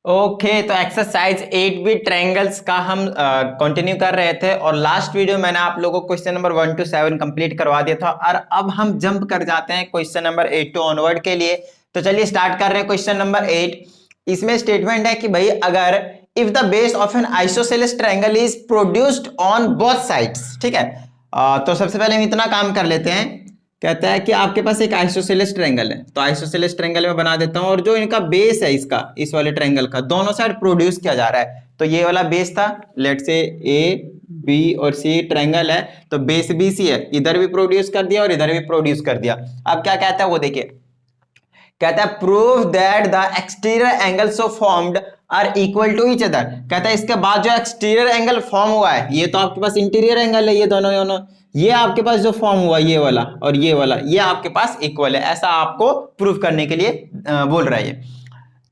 Okay तो exercise 8 bit triangles का हम कंटिन्यू कर रहे थे और लास्ट वीडियो मैंने आप लोगों को क्वेश्चन नंबर 1 to 7 कंप्लीट करवा दिया था और अब हम जंप कर जाते हैं क्वेश्चन नंबर 8 to ऑनवर्ड के लिए। तो चलिए स्टार्ट कर रहे हैं क्वेश्चन नंबर 8। इसमें स्टेटमेंट है कि भाई अगर if the base of an isosceles triangle is produced on both sides, ठीक है। तो सबसे पहले हम इतना काम कर लेते हैं। कहता है कि आपके पास एक आइसोसेलेस ट्रायंगल है, तो आइसोसेलेस ट्रायंगल में बना देता हूं और जो इनका बेस है इसका इस वाले ट्रायंगल का दोनों साइड प्रोड्यूस किया जा रहा है। तो ये वाला बेस था, लेट से ए बी और सी ट्रायंगल है तो बेस बी सी है, इधर भी प्रोड्यूस कर दिया और इधर भी प्रोड्यूस कर दिया। अब क्या कहता है वो देखिए, कहता है prove that the exterior angle so formed are equal to each other. कहता है इसके बाद जो एक्सटीरियर एंगल फॉर्म हुआ है, ये तो आपके पास इंटीरियर एंगल है, ये दोनों ये आपके पास जो फॉर्म हुआ ये वाला और ये वाला ये आपके पास इक्वल है, ऐसा आपको प्रूव करने के लिए बोल रहा है ये।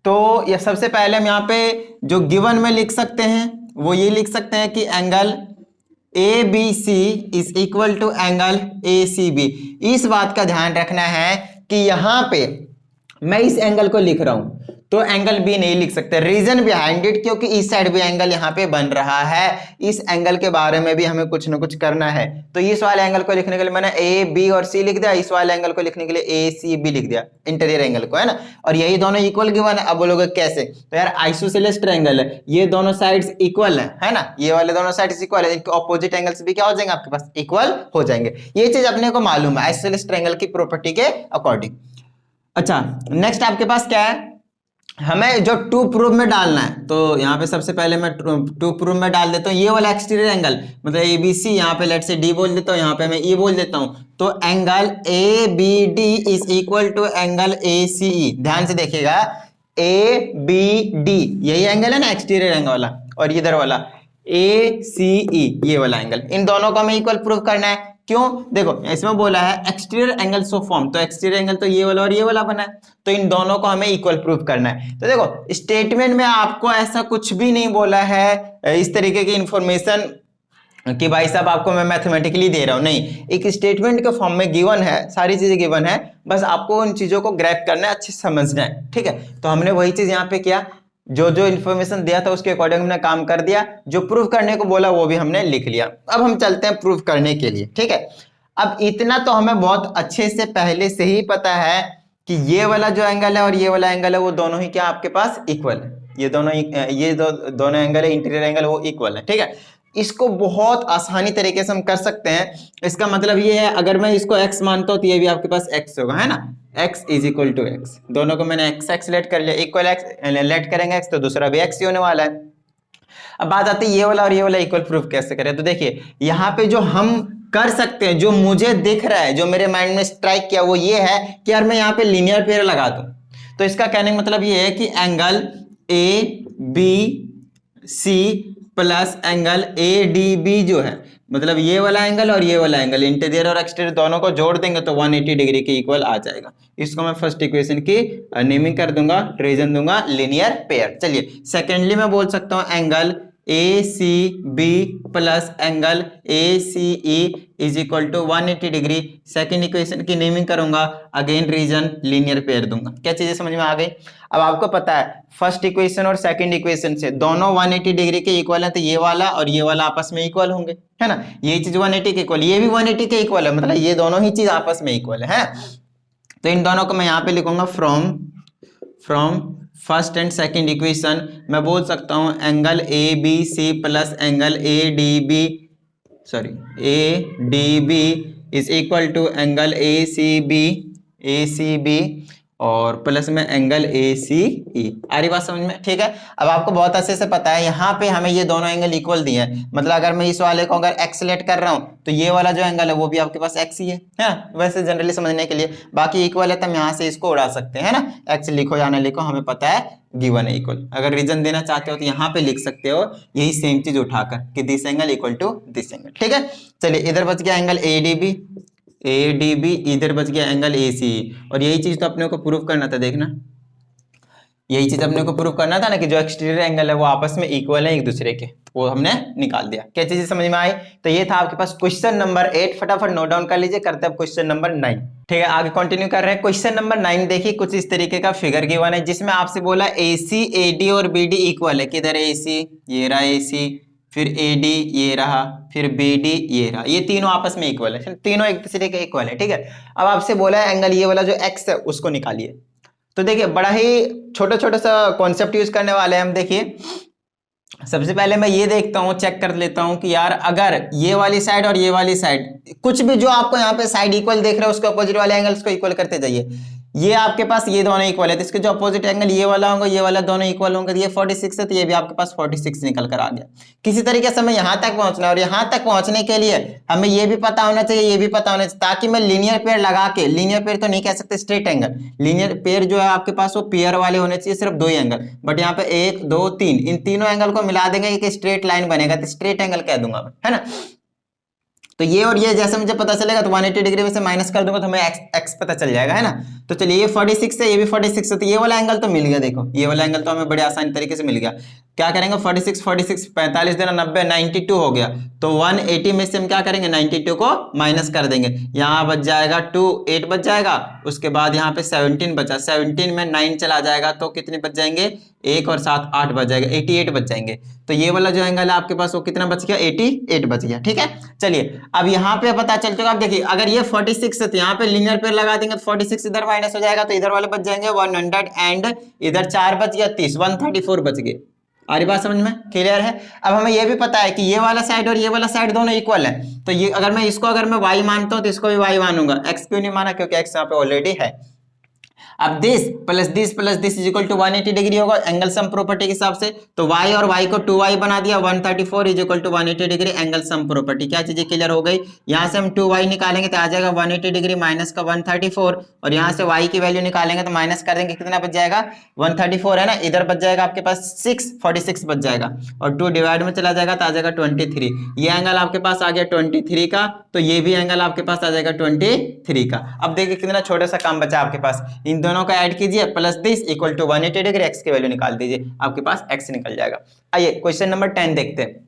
तो ये सबसे पहले हम यहाँ पे जो गिवन में लिख सकते हैं वो ये लिख सकते हैं कि angle A B C is equal to angle A C B. इस बात का ध्यान रखना है कि यहाँ पे मैं इस एंगल को लिख रहा हूं तो एंगल बी नहीं लिख सकते, रीजन बिहाइंड इट क्योंकि इस साइड भी एंगल यहाँ पे बन रहा है, इस एंगल के बारे में भी हमें कुछ ना कुछ करना है। तो इस वाले एंगल को लिखने के लिए मैंने ए बी और सी लिख दिया, इस वाले एंगल को लिखने के लिए ए सी बी लिख दिया, इंटीरियर एंगल को, है ना। और यही दोनों इक्वल गिवन है। अब बोलोगे कैसे? तो यार आइसोसेलेस ट्रायंगल है, ये दोनों साइड्स इक्वल है ना, ये वाले दोनों साइड्स इक्वल है, इनके ऑपोजिट एंगल्स भी क्या हो जाएंगे आपके पास, इक्वल हो जाएंगे। ये चीज अपने को मालूम है आइसोसेलेस ट्रायंगल की प्रॉपर्टी के अकॉर्डिंग। अच्छा नेक्स्ट आपके पास क्या है, हमें जो टू प्रूफ में डालना है। तो यहाँ पे सबसे पहले मैं टू प्रूफ में डाल देता हूँ ये वाला एक्सटीरियर एंगल, मतलब ए बी सी, यहाँ पे लेट से डी बोल देता हूँ, यहाँ पे मैं ई बोल देता हूँ। तो angle A B D is equal to angle A C E. ध्यान से देखिएगा, ए बी डी यही एंगल है ना एक्सटीरियर एंगल वाला, और इधर वाला ए सी ई ये वाला एंगल, इन दोनों को हमें इक्वल प्रूफ करना है। क्यों? देखो इसमें बोला है एक्सटीरियर एंगल सो फॉर्म, तो एक्सटीरियर एंगल तो ये वाला और ये वाला बना है, तो इन दोनों को हमें इक्वल प्रूफ करना है। तो देखो स्टेटमेंट में आपको ऐसा कुछ भी नहीं बोला है इस तरीके की इंफॉर्मेशन कि भाई साहब आपको मैं मैथमेटिकली दे रहा हूं, नहीं, एक स्टेटमेंट के फॉर्म में गिवन है, सारी चीजें गिवन है, बस आपको उन चीजों को ग्रैब करना है, अच्छे से समझना है, ठीक है। तो हमने वही चीज यहाँ पे किया, जो जो इन्फॉर्मेशन दिया था उसके अकॉर्डिंग हमने काम कर दिया, जो प्रूफ करने को बोला वो भी हमने लिख लिया। अब हम चलते हैं प्रूफ करने के लिए, ठीक है। अब इतना तो हमें बहुत अच्छे से पहले से ही पता है कि ये वाला जो एंगल है और ये वाला एंगल है वो दोनों ही क्या आपके पास इक्वल है, ये दोनों एंगल है, इंटीरियर एंगल वो इक्वल है, ठीक है। इसको बहुत आसानी तरीके से हम कर सकते हैं। इसका मतलब ये है अगर मैं इसको x मानता हूं तो ये भी आपके पास x होगा, है ना, x is equal to x, दोनों को मैंने x लेट कर लिया, इक्वल x लेट करेंगे x तो दूसरा भी x ही होने वाला है। अब बात आती है ये वाला और ये वाला इक्वल प्रूफ कैसे करें। तो देखिए यहाँ पे जो हम कर सकते हैं, जो मुझे दिख रहा है, जो मेरे माइंड में स्ट्राइक किया वो ये है कि यार मैं यहाँ पे लीनियर पेयर लगा दूं। तो इसका कहने का मतलब ये है कि angle A B C plus angle A D B जो है, मतलब ये वाला एंगल और ये वाला एंगल, इंटीरियर और एक्सटीरियर दोनों को जोड़ देंगे तो 180 डिग्री के इक्वल आ जाएगा। इसको मैं फर्स्ट इक्वेशन की नेमिंग कर दूंगा, रीजन दूंगा लीनियर पेयर। चलिए सेकेंडली मैं बोल सकता हूं angle A C B plus angle A C E is equal to 180 degree. Second equation की नेमिंग करूंगा, अगेन रीजन लीनियर पेयर दूंगा। क्या चीजें समझ में आ गई? अब आपको पता है फर्स्ट इक्वेशन और सेकंड इक्वेशन से दोनों 180 डिग्री के इक्वल है, तो ये वाला और ये वाला आपस में इक्वल होंगे, है ना। ये चीज 180 के इक्वल, ये भी 180 के इक्वल है, मतलब ये दोनों ही चीज आपस में इक्वल है। तो इन दोनों को मैं यहाँ पे लिखूंगा from first and second equation मैं बोल सकता हूँ angle A B C plus angle A D B is equal to angle A C B और प्लस में एंगल ए सी ई। आ रही बात समझ में? ठीक है। अब आपको बहुत अच्छे से पता है यहाँ पे हमें ये दोनों एंगल इक्वल दिए हैं, मतलब अगर मैं इस वाले को अगर एक्स लेट कर रहा हूँ तो ये वाला जो एंगल है वो भी आपके पास एक्स ही है। वैसे जनरली समझने के लिए बाकी इक्वल है तो हम यहाँ से इसको उड़ा सकते हैं, है ना, एक्स लिखो या ना लिखो हमें पता है गिवन है इक्वल। अगर रीजन देना चाहते हो तो यहाँ पे लिख सकते हो यही सेम चीज उठाकर कि this angle equal to this angle, ठीक है। चलिए इधर बच गया एंगल ए डी बी, इधर बच गया एंगल ए सी, और यही चीज तो अपने को प्रूव करना था। देखना यही चीज अपने को प्रूव करना था ना कि जो एक्सटीरियर एंगल है वो आपस में इक्वल है एक दूसरे के, वो हमने निकाल दिया। क्या चीजें समझ में आई? तो ये था आपके पास क्वेश्चन नंबर 8, फटाफट नोट डाउन कर लीजिए। करते हैं क्वेश्चन नंबर 9। ठीक है, आगे कंटिन्यू कर रहे हैं। क्वेश्चन नंबर 9 देखिए, कुछ इस तरीके का फिगर गिवन है जिसमें आपसे बोला AC AD और BD इक्वल है। किधर AC, ये रहा AC, फिर AD ये रहा, फिर BD ये रहा, ये तीनों आपस में इक्वल है, तीनों एक दूसरे के इक्वल है। ठीक है, अब आपसे बोला है एंगल ये वाला जो X है उसको निकालिए। तो देखिए बड़ा ही छोटा छोटा सा कॉन्सेप्ट यूज करने वाले हैं हम। देखिए सबसे पहले मैं ये देखता हूँ, चेक कर लेता हूँ कि यार अगर ये वाली साइड और ये वाली साइड कुछ भी जो आपको यहाँ पे साइड इक्वल देख रहे हो उसके अपोजिट वाले एंगल्स को इक्वल करते जाइए। ये आपके पास ये दोनों इक्वल है तो इसके जो अपोजिट एंगल ये वाला होगा ये वाला दोनों इक्वल होंगे। तो ये 46 है तो ये भी आपके पास 46 निकल कर आ गया। किसी तरीके से हमें यहाँ तक पहुंचना है और यहाँ तक पहुंचने के लिए हमें ये भी पता होना चाहिए, ये भी पता होना चाहिए, ताकि मैं लीनियर पेयर लगा के, लीनियर पेयर तो नहीं कह सकते, स्ट्रेट एंगल, लीनियर पेयर जो है आपके पास वो पेयर वाले होने चाहिए, सिर्फ दो ही एंगल। बट यहाँ पे 1 2 3 इन तीनों एंगल को मिला देंगे एक स्ट्रेट लाइन बनेगा, तो स्ट्रेट एंगल कह दूंगा मैं, है ना। तो ये और ये जैसे मुझे पता चलेगा तो 180 डिग्री में से माइनस कर दूंगा तो हमें एक्स पता चल जाएगा, है ना। तो चलिए ये 46 है, ये भी 46 है, तो ये वाला एंगल तो मिल गया। देखो ये वाला एंगल तो हमें बड़े आसानी तरीके से मिल गया। क्या करेंगे, 46 45 45 देना 90 92 हो गया। तो 180 में से हम क्या करेंगे, 92 को माइनस कर देंगे। यहाँ बच जाएगा 2 8 बच जाएगा, उसके बाद यहाँ पे 17 बचा, 17 में 9 चला जाएगा तो कितने बच जाएंगे, 1 और 7 8 बच जाएगा, 88 बच जाएंगे। तो ये वाला जो एंगल है आपके पास वो कितना बच गया, 88 बच गया। ठीक है, चलिए अब यहाँ पे पता चल चुका। अब देखिए अगर ये 46 है तो यहाँ पे लीनियर पेयर लगा देंगे तो 46 इधर माइनस हो जाएगा तो इधर वाले बच जाएंगे 100 एंड इधर 4 बच गया 30, 134 बच गए। आ रही बात समझ में, क्लियर है। अब हमें ये भी पता है कि ये वाला साइड और ये वाला साइड दोनों इक्वल है, तो ये अगर मैं इसको अगर मैं y मानता हूं तो इसको भी y मानूंगा। x क्यों नहीं माना, क्योंकि x यहाँ पे ऑलरेडी है। अब this plus this is equal to 180 degree होगा एंगल सम प्रॉपर्टी के हिसाब से। तो y और y को 2y बना दिया, 134 is equal to 180 degree angle sum property. क्या चीजें क्लियर हो गई। यहां से हम 2y निकालेंगे तो आ जाएगा 180 डिग्री माइनस का 134, और यहां से y की वैल्यू निकालेंगे तो माइनस कर देंगे, कितना बच जाएगा 134 है ना, इधर बच जाएगा आपके पास 46 बच जाएगा, और 2 डिवाइड में चला जाएगा तो आ जाएगा 23। ये एंगल आपके पास आ गया 23 का, तो ये भी एंगल आपके पास आ जाएगा 23 का। अब देखिए कितना छोटा सा काम बचा आपके पास, इन दोनों का ऐड कीजिए plus this equal to 180 degree, x की वैल्यू निकाल दीजिए, आपके पास एक्स निकल जाएगा। आइए क्वेश्चन नंबर 10 देखते हैं।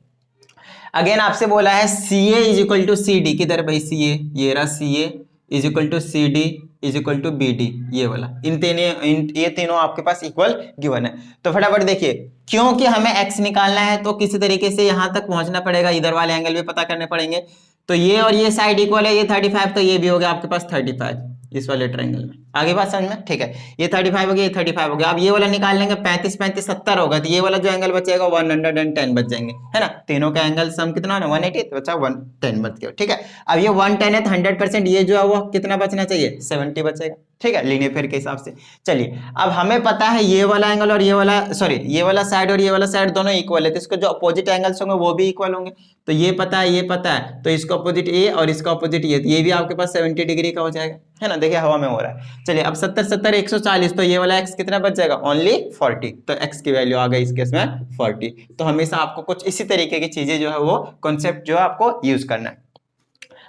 अगेन आपसे बोला है CA is equal to CD, किधर भाई CA, ये रहा CA is equal to CD is equal to BD, ये वाला ये तीनों आपके पास इक्वल गिवन है। तो फटाफट देखिए, क्योंकि हमें x निकालना है तो किसी तरीके से यहां तक पहुंचना पड़ेगा, इधर वाले एंगल भी पता करने पड़ेंगे। तो ये और ये साइड इक्वल है, ये 35 तो ये भी हो गया आपके पास 35 इस वाले ट्रायंगल में। आगे बात समझ में, ठीक है। ये 35 हो गया, ये 35 हो गया। अब ये वाला निकाल लेंगे 35 35 70 होगा, तो ये वाला जो एंगल बचेगा 110 बच जाएंगे, है ना। तीनों का एंगल सम कितना है 180, तो बचा 110 बच गया। ठीक है, अब ये 110 है तो 100% ये जो है वो कितना बचना चाहिए 70 बचेगा। ठीक है, लीनियर पेयर के हिसाब से। चलिए अब हमें पता है ये वाला एंगल और ये वाला ये वाला साइड और ये वाला साइड दोनों इक्वल है, तो इसके जो अपोजिट एंगल्स होंगे वो भी इक्वल होंगे। तो ये पता है, ये पता है, तो इसका अपोजिट ए और इसका अपोजिट ये भी आपके पास 70 डिग्री का हो जाएगा, है ना। देखिए हवा में हो रहा है। चलिए अब 70 70 140, तो ये वाला x कितना बच जाएगा ओनली 40, तो x की वैल्यू आ गई इस केस में 40। तो हमेशा आपको कुछ इसी तरीके की चीजें जो है वो कॉन्सेप्ट जो है आपको यूज करना है।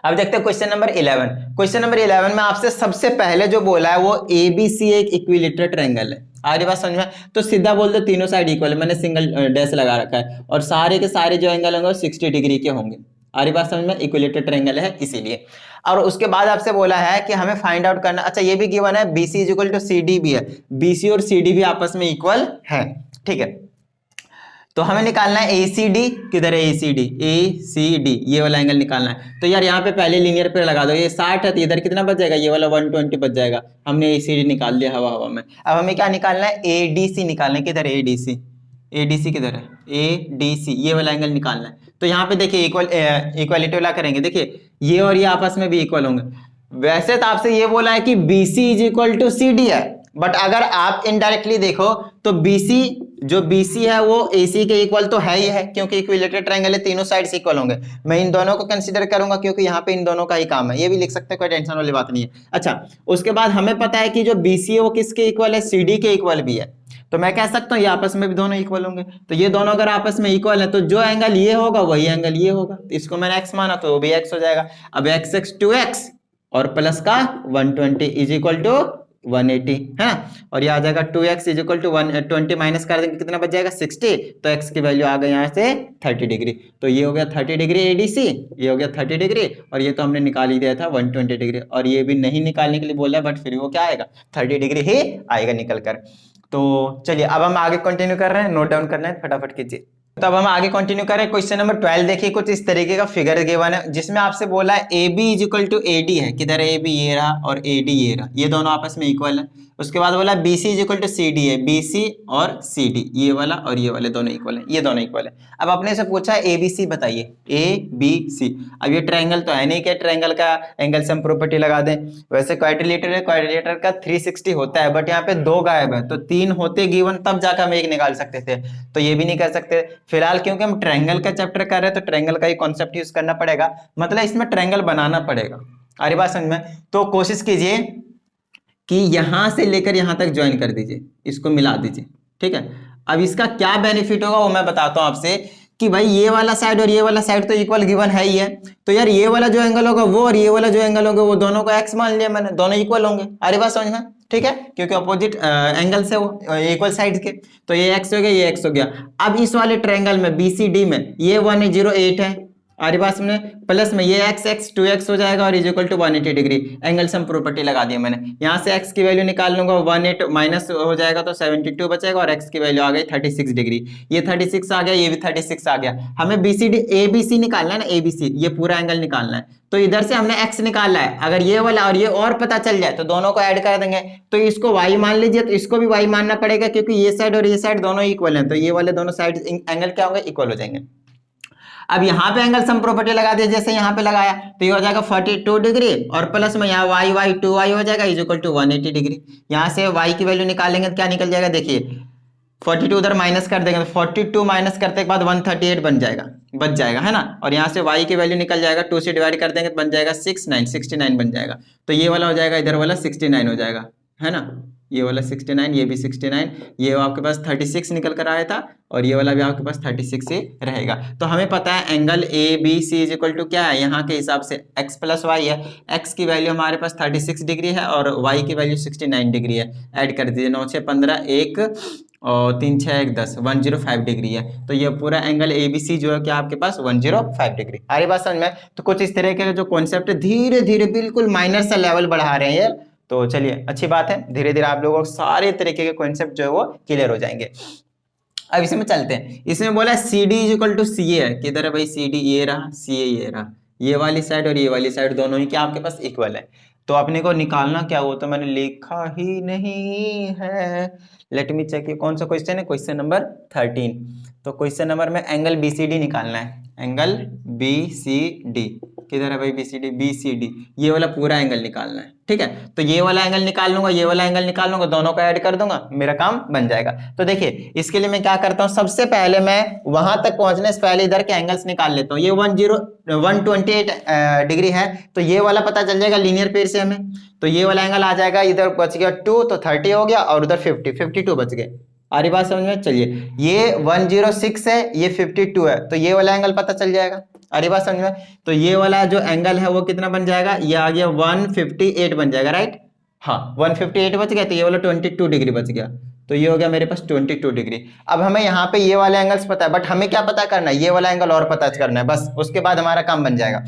अब देखते हैं क्वेश्चन नंबर 11। क्वेश्चन नंबर 11 में आपसे सबसे पहले जो बोला है वो ABC एक इक्विलेटरल ट्रायंगल है। आगे बात समझ में, तो सीधा बोल दो तीनों साइड इक्वल है, मैंने सिंगल डैश लगा रखा है, और सारे के सारे जो एंगल होंगे वो 60 डिग्री के होंगे। आरी बात समझ में, इक्विलेटरल ट्रायंगल है इसीलिए। और उसके बाद आपसे बोला है कि हमें फाइंड आउट करना, अच्छा ये भी गिवन है BC is equal to CD भी है, BC और CD भी आपस में इक्वल है। ठीक है, तो हमें निकालना है ACD, किधर है ACD ये वाला एंगल निकालना है। तो यार यहाँ पे पहले लीनियर पेयर लगा दो, ये 60 है तो इधर कितना बच जाएगा, ये वाला 120 बच जाएगा। हमने ACD निकाल दिया हवा में। अब हमें क्या निकालना है, ADC निकालना है। किधर है ADC किधर है ADC, ये वाला एंगल निकालना है। तो यहाँ पे देखिए इक्वालिटी वाला करेंगे, देखिए ये और ये आपस में भी इक्वल होंगे। वैसे तो आपसे ये बोला है कि BC is equal to CD है, बट अगर आप इनडायरेक्टली देखो तो BC है वो AC के इक्वल तो है ही है, क्योंकि इक्विलेटरल ट्रायंगल है, तीनों साइड्स इक्वल होंगे। मैं इन दोनों को कंसीडर करूंगा क्योंकि यहाँ पे इन दोनों का ही काम है, ये भी लिख सकते हैं, कोई टेंशन वाली बात नहीं है। अच्छा उसके बाद हमें पता है कि जो BC है वो किसके इक्वल है, CD के इक्वल भी है। तो मैं कह सकता हूँ ये आपस में भी दोनों इक्वल होंगे। तो ये दोनों अगर आपस में इक्वल है तो जो एंगल ये होगा वही एंगल ये होगा, तो इसको मैंने x माना तो वो भी x हो जाएगा। अब x 2x और प्लस का 120 इज इक्वल टू 180 है ना, और ये आ जाएगा 2x is equal to 120 minus कर देंगे कितना बच जाएगा 60, तो x की वैल्यू आ गई यहाँ से 30 डिग्री। तो ये हो गया 30 डिग्री एडीसी, ये हो गया 30 डिग्री, और ये तो हमने निकाल ही दिया था 120 डिग्री, और ये भी नहीं निकालने के लिए बोला है बट फिर वो क्या आएगा 30 डिग्री ही आएगा निकल कर। तो चलिए अब हम आगे कंटिन्यू कर रहे हैं, नोट डाउन करना है फटाफट कीजिए। तो अब हम आगे कंटिन्यू करें, क्वेश्चन नंबर 12 देखिए, कुछ इस तरीके का फिगर गिवन है जिसमें आपसे बोला है A B is equal to A D है, किधर ए बी ये रहा और ए डी ये रहा, ये दोनों आपस में इक्वल है। उसके बाद बोला B C is equal to C D है, बी सी और सी डी ये वाला और ये वाले दोनों इक्वल है, ये दोनों इक्वल है। अब अपने से पूछा है ए बी सी बताइए, ए बी सी। अब ये ट्रायंगल तो है नहीं कि ट्रायंगल का एंगल सम प्रॉपर्टी लगा दें, वैसे क्वाड्रिलेटरल है, क्वाड्रिलेटरल का 360 होता है, बट यहाँ पे 2 गायब है, तो 3 होते गिवन तब जाकर हम 1 निकाल सकते थे, तो ये भी नहीं कर सकते फिलहाल, क्योंकि हम ट्रायंगल का चैप्टर कर रहे हैं तो ट्रायंगल का ही कॉन्सेप्ट यूज करना पड़ेगा, मतलब इसमें ट्रायंगल बनाना पड़ेगा। अरे बात समझ में, तो कोशिश कीजिए कि यहां से लेकर यहां तक ज्वाइन कर दीजिए, इसको मिला दीजिए, ठीक है। अब इसका क्या बेनिफिट होगा वो मैं बताता हूं आपसे, कि भाई ये वाला साइड और ये वाला साइड तो इक्वल गिवन है ही है, तो यार ये वाला जो एंगल होगा वो और ये वाला जो एंगल होगा वो दोनों को एक्स मान लिया मैंने, दोनों इक्वल होंगे। अरे बात समझ में, ठीक है, क्योंकि अपोजिट एंगल से वो इक्वल साइड के, तो ये एक्स हो गया ये एक्स हो गया। अब इस वाले ट्रायंगल में बीसीडी में ये 108 है, आरी बात में प्लस में ये x x 2x हो जाएगा और is equal to 180 degree, angle sum property लगा दी मैंने। यहाँ से x की वैल्यू निकाल लूंगा, 18 माइनस हो जाएगा तो 72 बचेगा, और x की वैल्यू आ गई 36 डिग्री, ये 36 आ गया, ये भी 36 आ गया। हमें बीसीडी एबीसी निकालना है ना, एबीसी ये पूरा एंगल निकालना है, तो इधर से हमने x निकाला है, अगर ये वाला और ये और पता चल जाए तो दोनों को ऐड कर देंगे, तो इसको y मान लीजिए, तो इसको भी y मानना पड़ेगा क्योंकि ये साइड और ये साइड दोनों इक्वल हैं, तो ये वाले दोनों साइड एंगल क्या होंगे इक्वल हो जाएंगे। अब यहाँ पे एंगल सम प्रॉपर्टी लगा दिया, जैसे यहाँ पे लगाया तो ये हो जाएगा 42 डिग्री, और प्लस में यहाँ y y 2y हो जाएगा इज इक्वल टू 180 डिग्री। यहाँ से y की वैल्यू निकालेंगे तो क्या निकल जाएगा, देखिए 42 उधर माइनस कर देंगे तो 42 माइनस करते के बाद 138 बच जाएगा है ना, और यहाँ से y की वैल्यू निकल जाएगा, 2 से डिवाइड कर देंगे तो बन जाएगा 69 बन जाएगा, तो ये वाला हो जाएगा, इधर वाला 69 हो जाएगा है ना, ये वाला 69, ये भी 69, ये आपके पास 36 निकल कर आया था, और ये वाला भी आपके पास 36 ही रहेगा। तो हमें पता है angle A B C is equal to क्या है, यहाँ के हिसाब से x प्लस वाई है, x की वैल्यू हमारे पास 36 डिग्री है और y की वैल्यू 69 डिग्री है, ऐड कर दीजिए, 9 6 15 1 और 3 6 1 10, 105 डिग्री है, तो ये पूरा एंगल ए बी सी जो है क्या आपके पास 105 डिग्री। आ रही बात समझ में, तो कुछ इस तरह के जो कॉन्सेप्ट धीरे धीरे बिल्कुल माइनर सा लेवल बढ़ा रहे हैं, तो चलिए अच्छी बात है, धीरे धीरे आप लोगों को सारे तरीके के कॉन्सेप्ट जो है वो क्लियर हो जाएंगे। अब इसमें चलते हैं, इसमें बोला C D is equal to C A है, किधर है भाई सी डी, ये रहा, सी ए ये रहा, ये वाली साइड और ये वाली साइड दोनों ही क्या आपके पास इक्वल है, तो अपने को निकालना क्या, वो तो मैंने लिखा ही नहीं है, लेट मी चेक, कौन सा क्वेश्चन है, क्वेश्चन नंबर 13। तो क्वेश्चन नंबर में एंगल बीसीडी निकालना है, एंगल बीसीडी किधर है भाई, बीसीडी बीसीडी ये वाला पूरा एंगल निकालना है, ठीक है। तो ये वाला एंगल निकाल लूंगा, ये वाला एंगल निकाल लूंगा, दोनों को ऐड कर दूंगा, मेरा काम बन जाएगा। तो देखिए इसके लिए मैं क्या करता हूं, सबसे पहले मैं वहां तक पहुंचने से पहले इधर के एंगल्स निकाल लेता हूं। ये 128 डिग्री है, तो ये वाला पता चल जाएगा लीनियर पेयर से हमें, तो ये वाला एंगल आ जाएगा, इधर बच गया 2 तो 30 हो गया, और उधर 52 बच गए। आ रही बात समझ में, चलिए ये 106 है, ये 52 है, तो ये वाला एंगल पता चल जाएगा। अरे बात समझ में, तो ये वाला जो एंगल है वो कितना बन जाएगा, ये आ गया 158 बन जाएगा, राइट, हाँ 158 बच गया, तो ये वाला 22 डिग्री बच गया, तो ये हो गया मेरे पास 22 डिग्री। अब हमें यहाँ पे ये वाले एंगल्स पता है, बट हमें क्या पता करना है, ये वाला एंगल और पता करना है, बस उसके बाद हमारा काम बन जाएगा।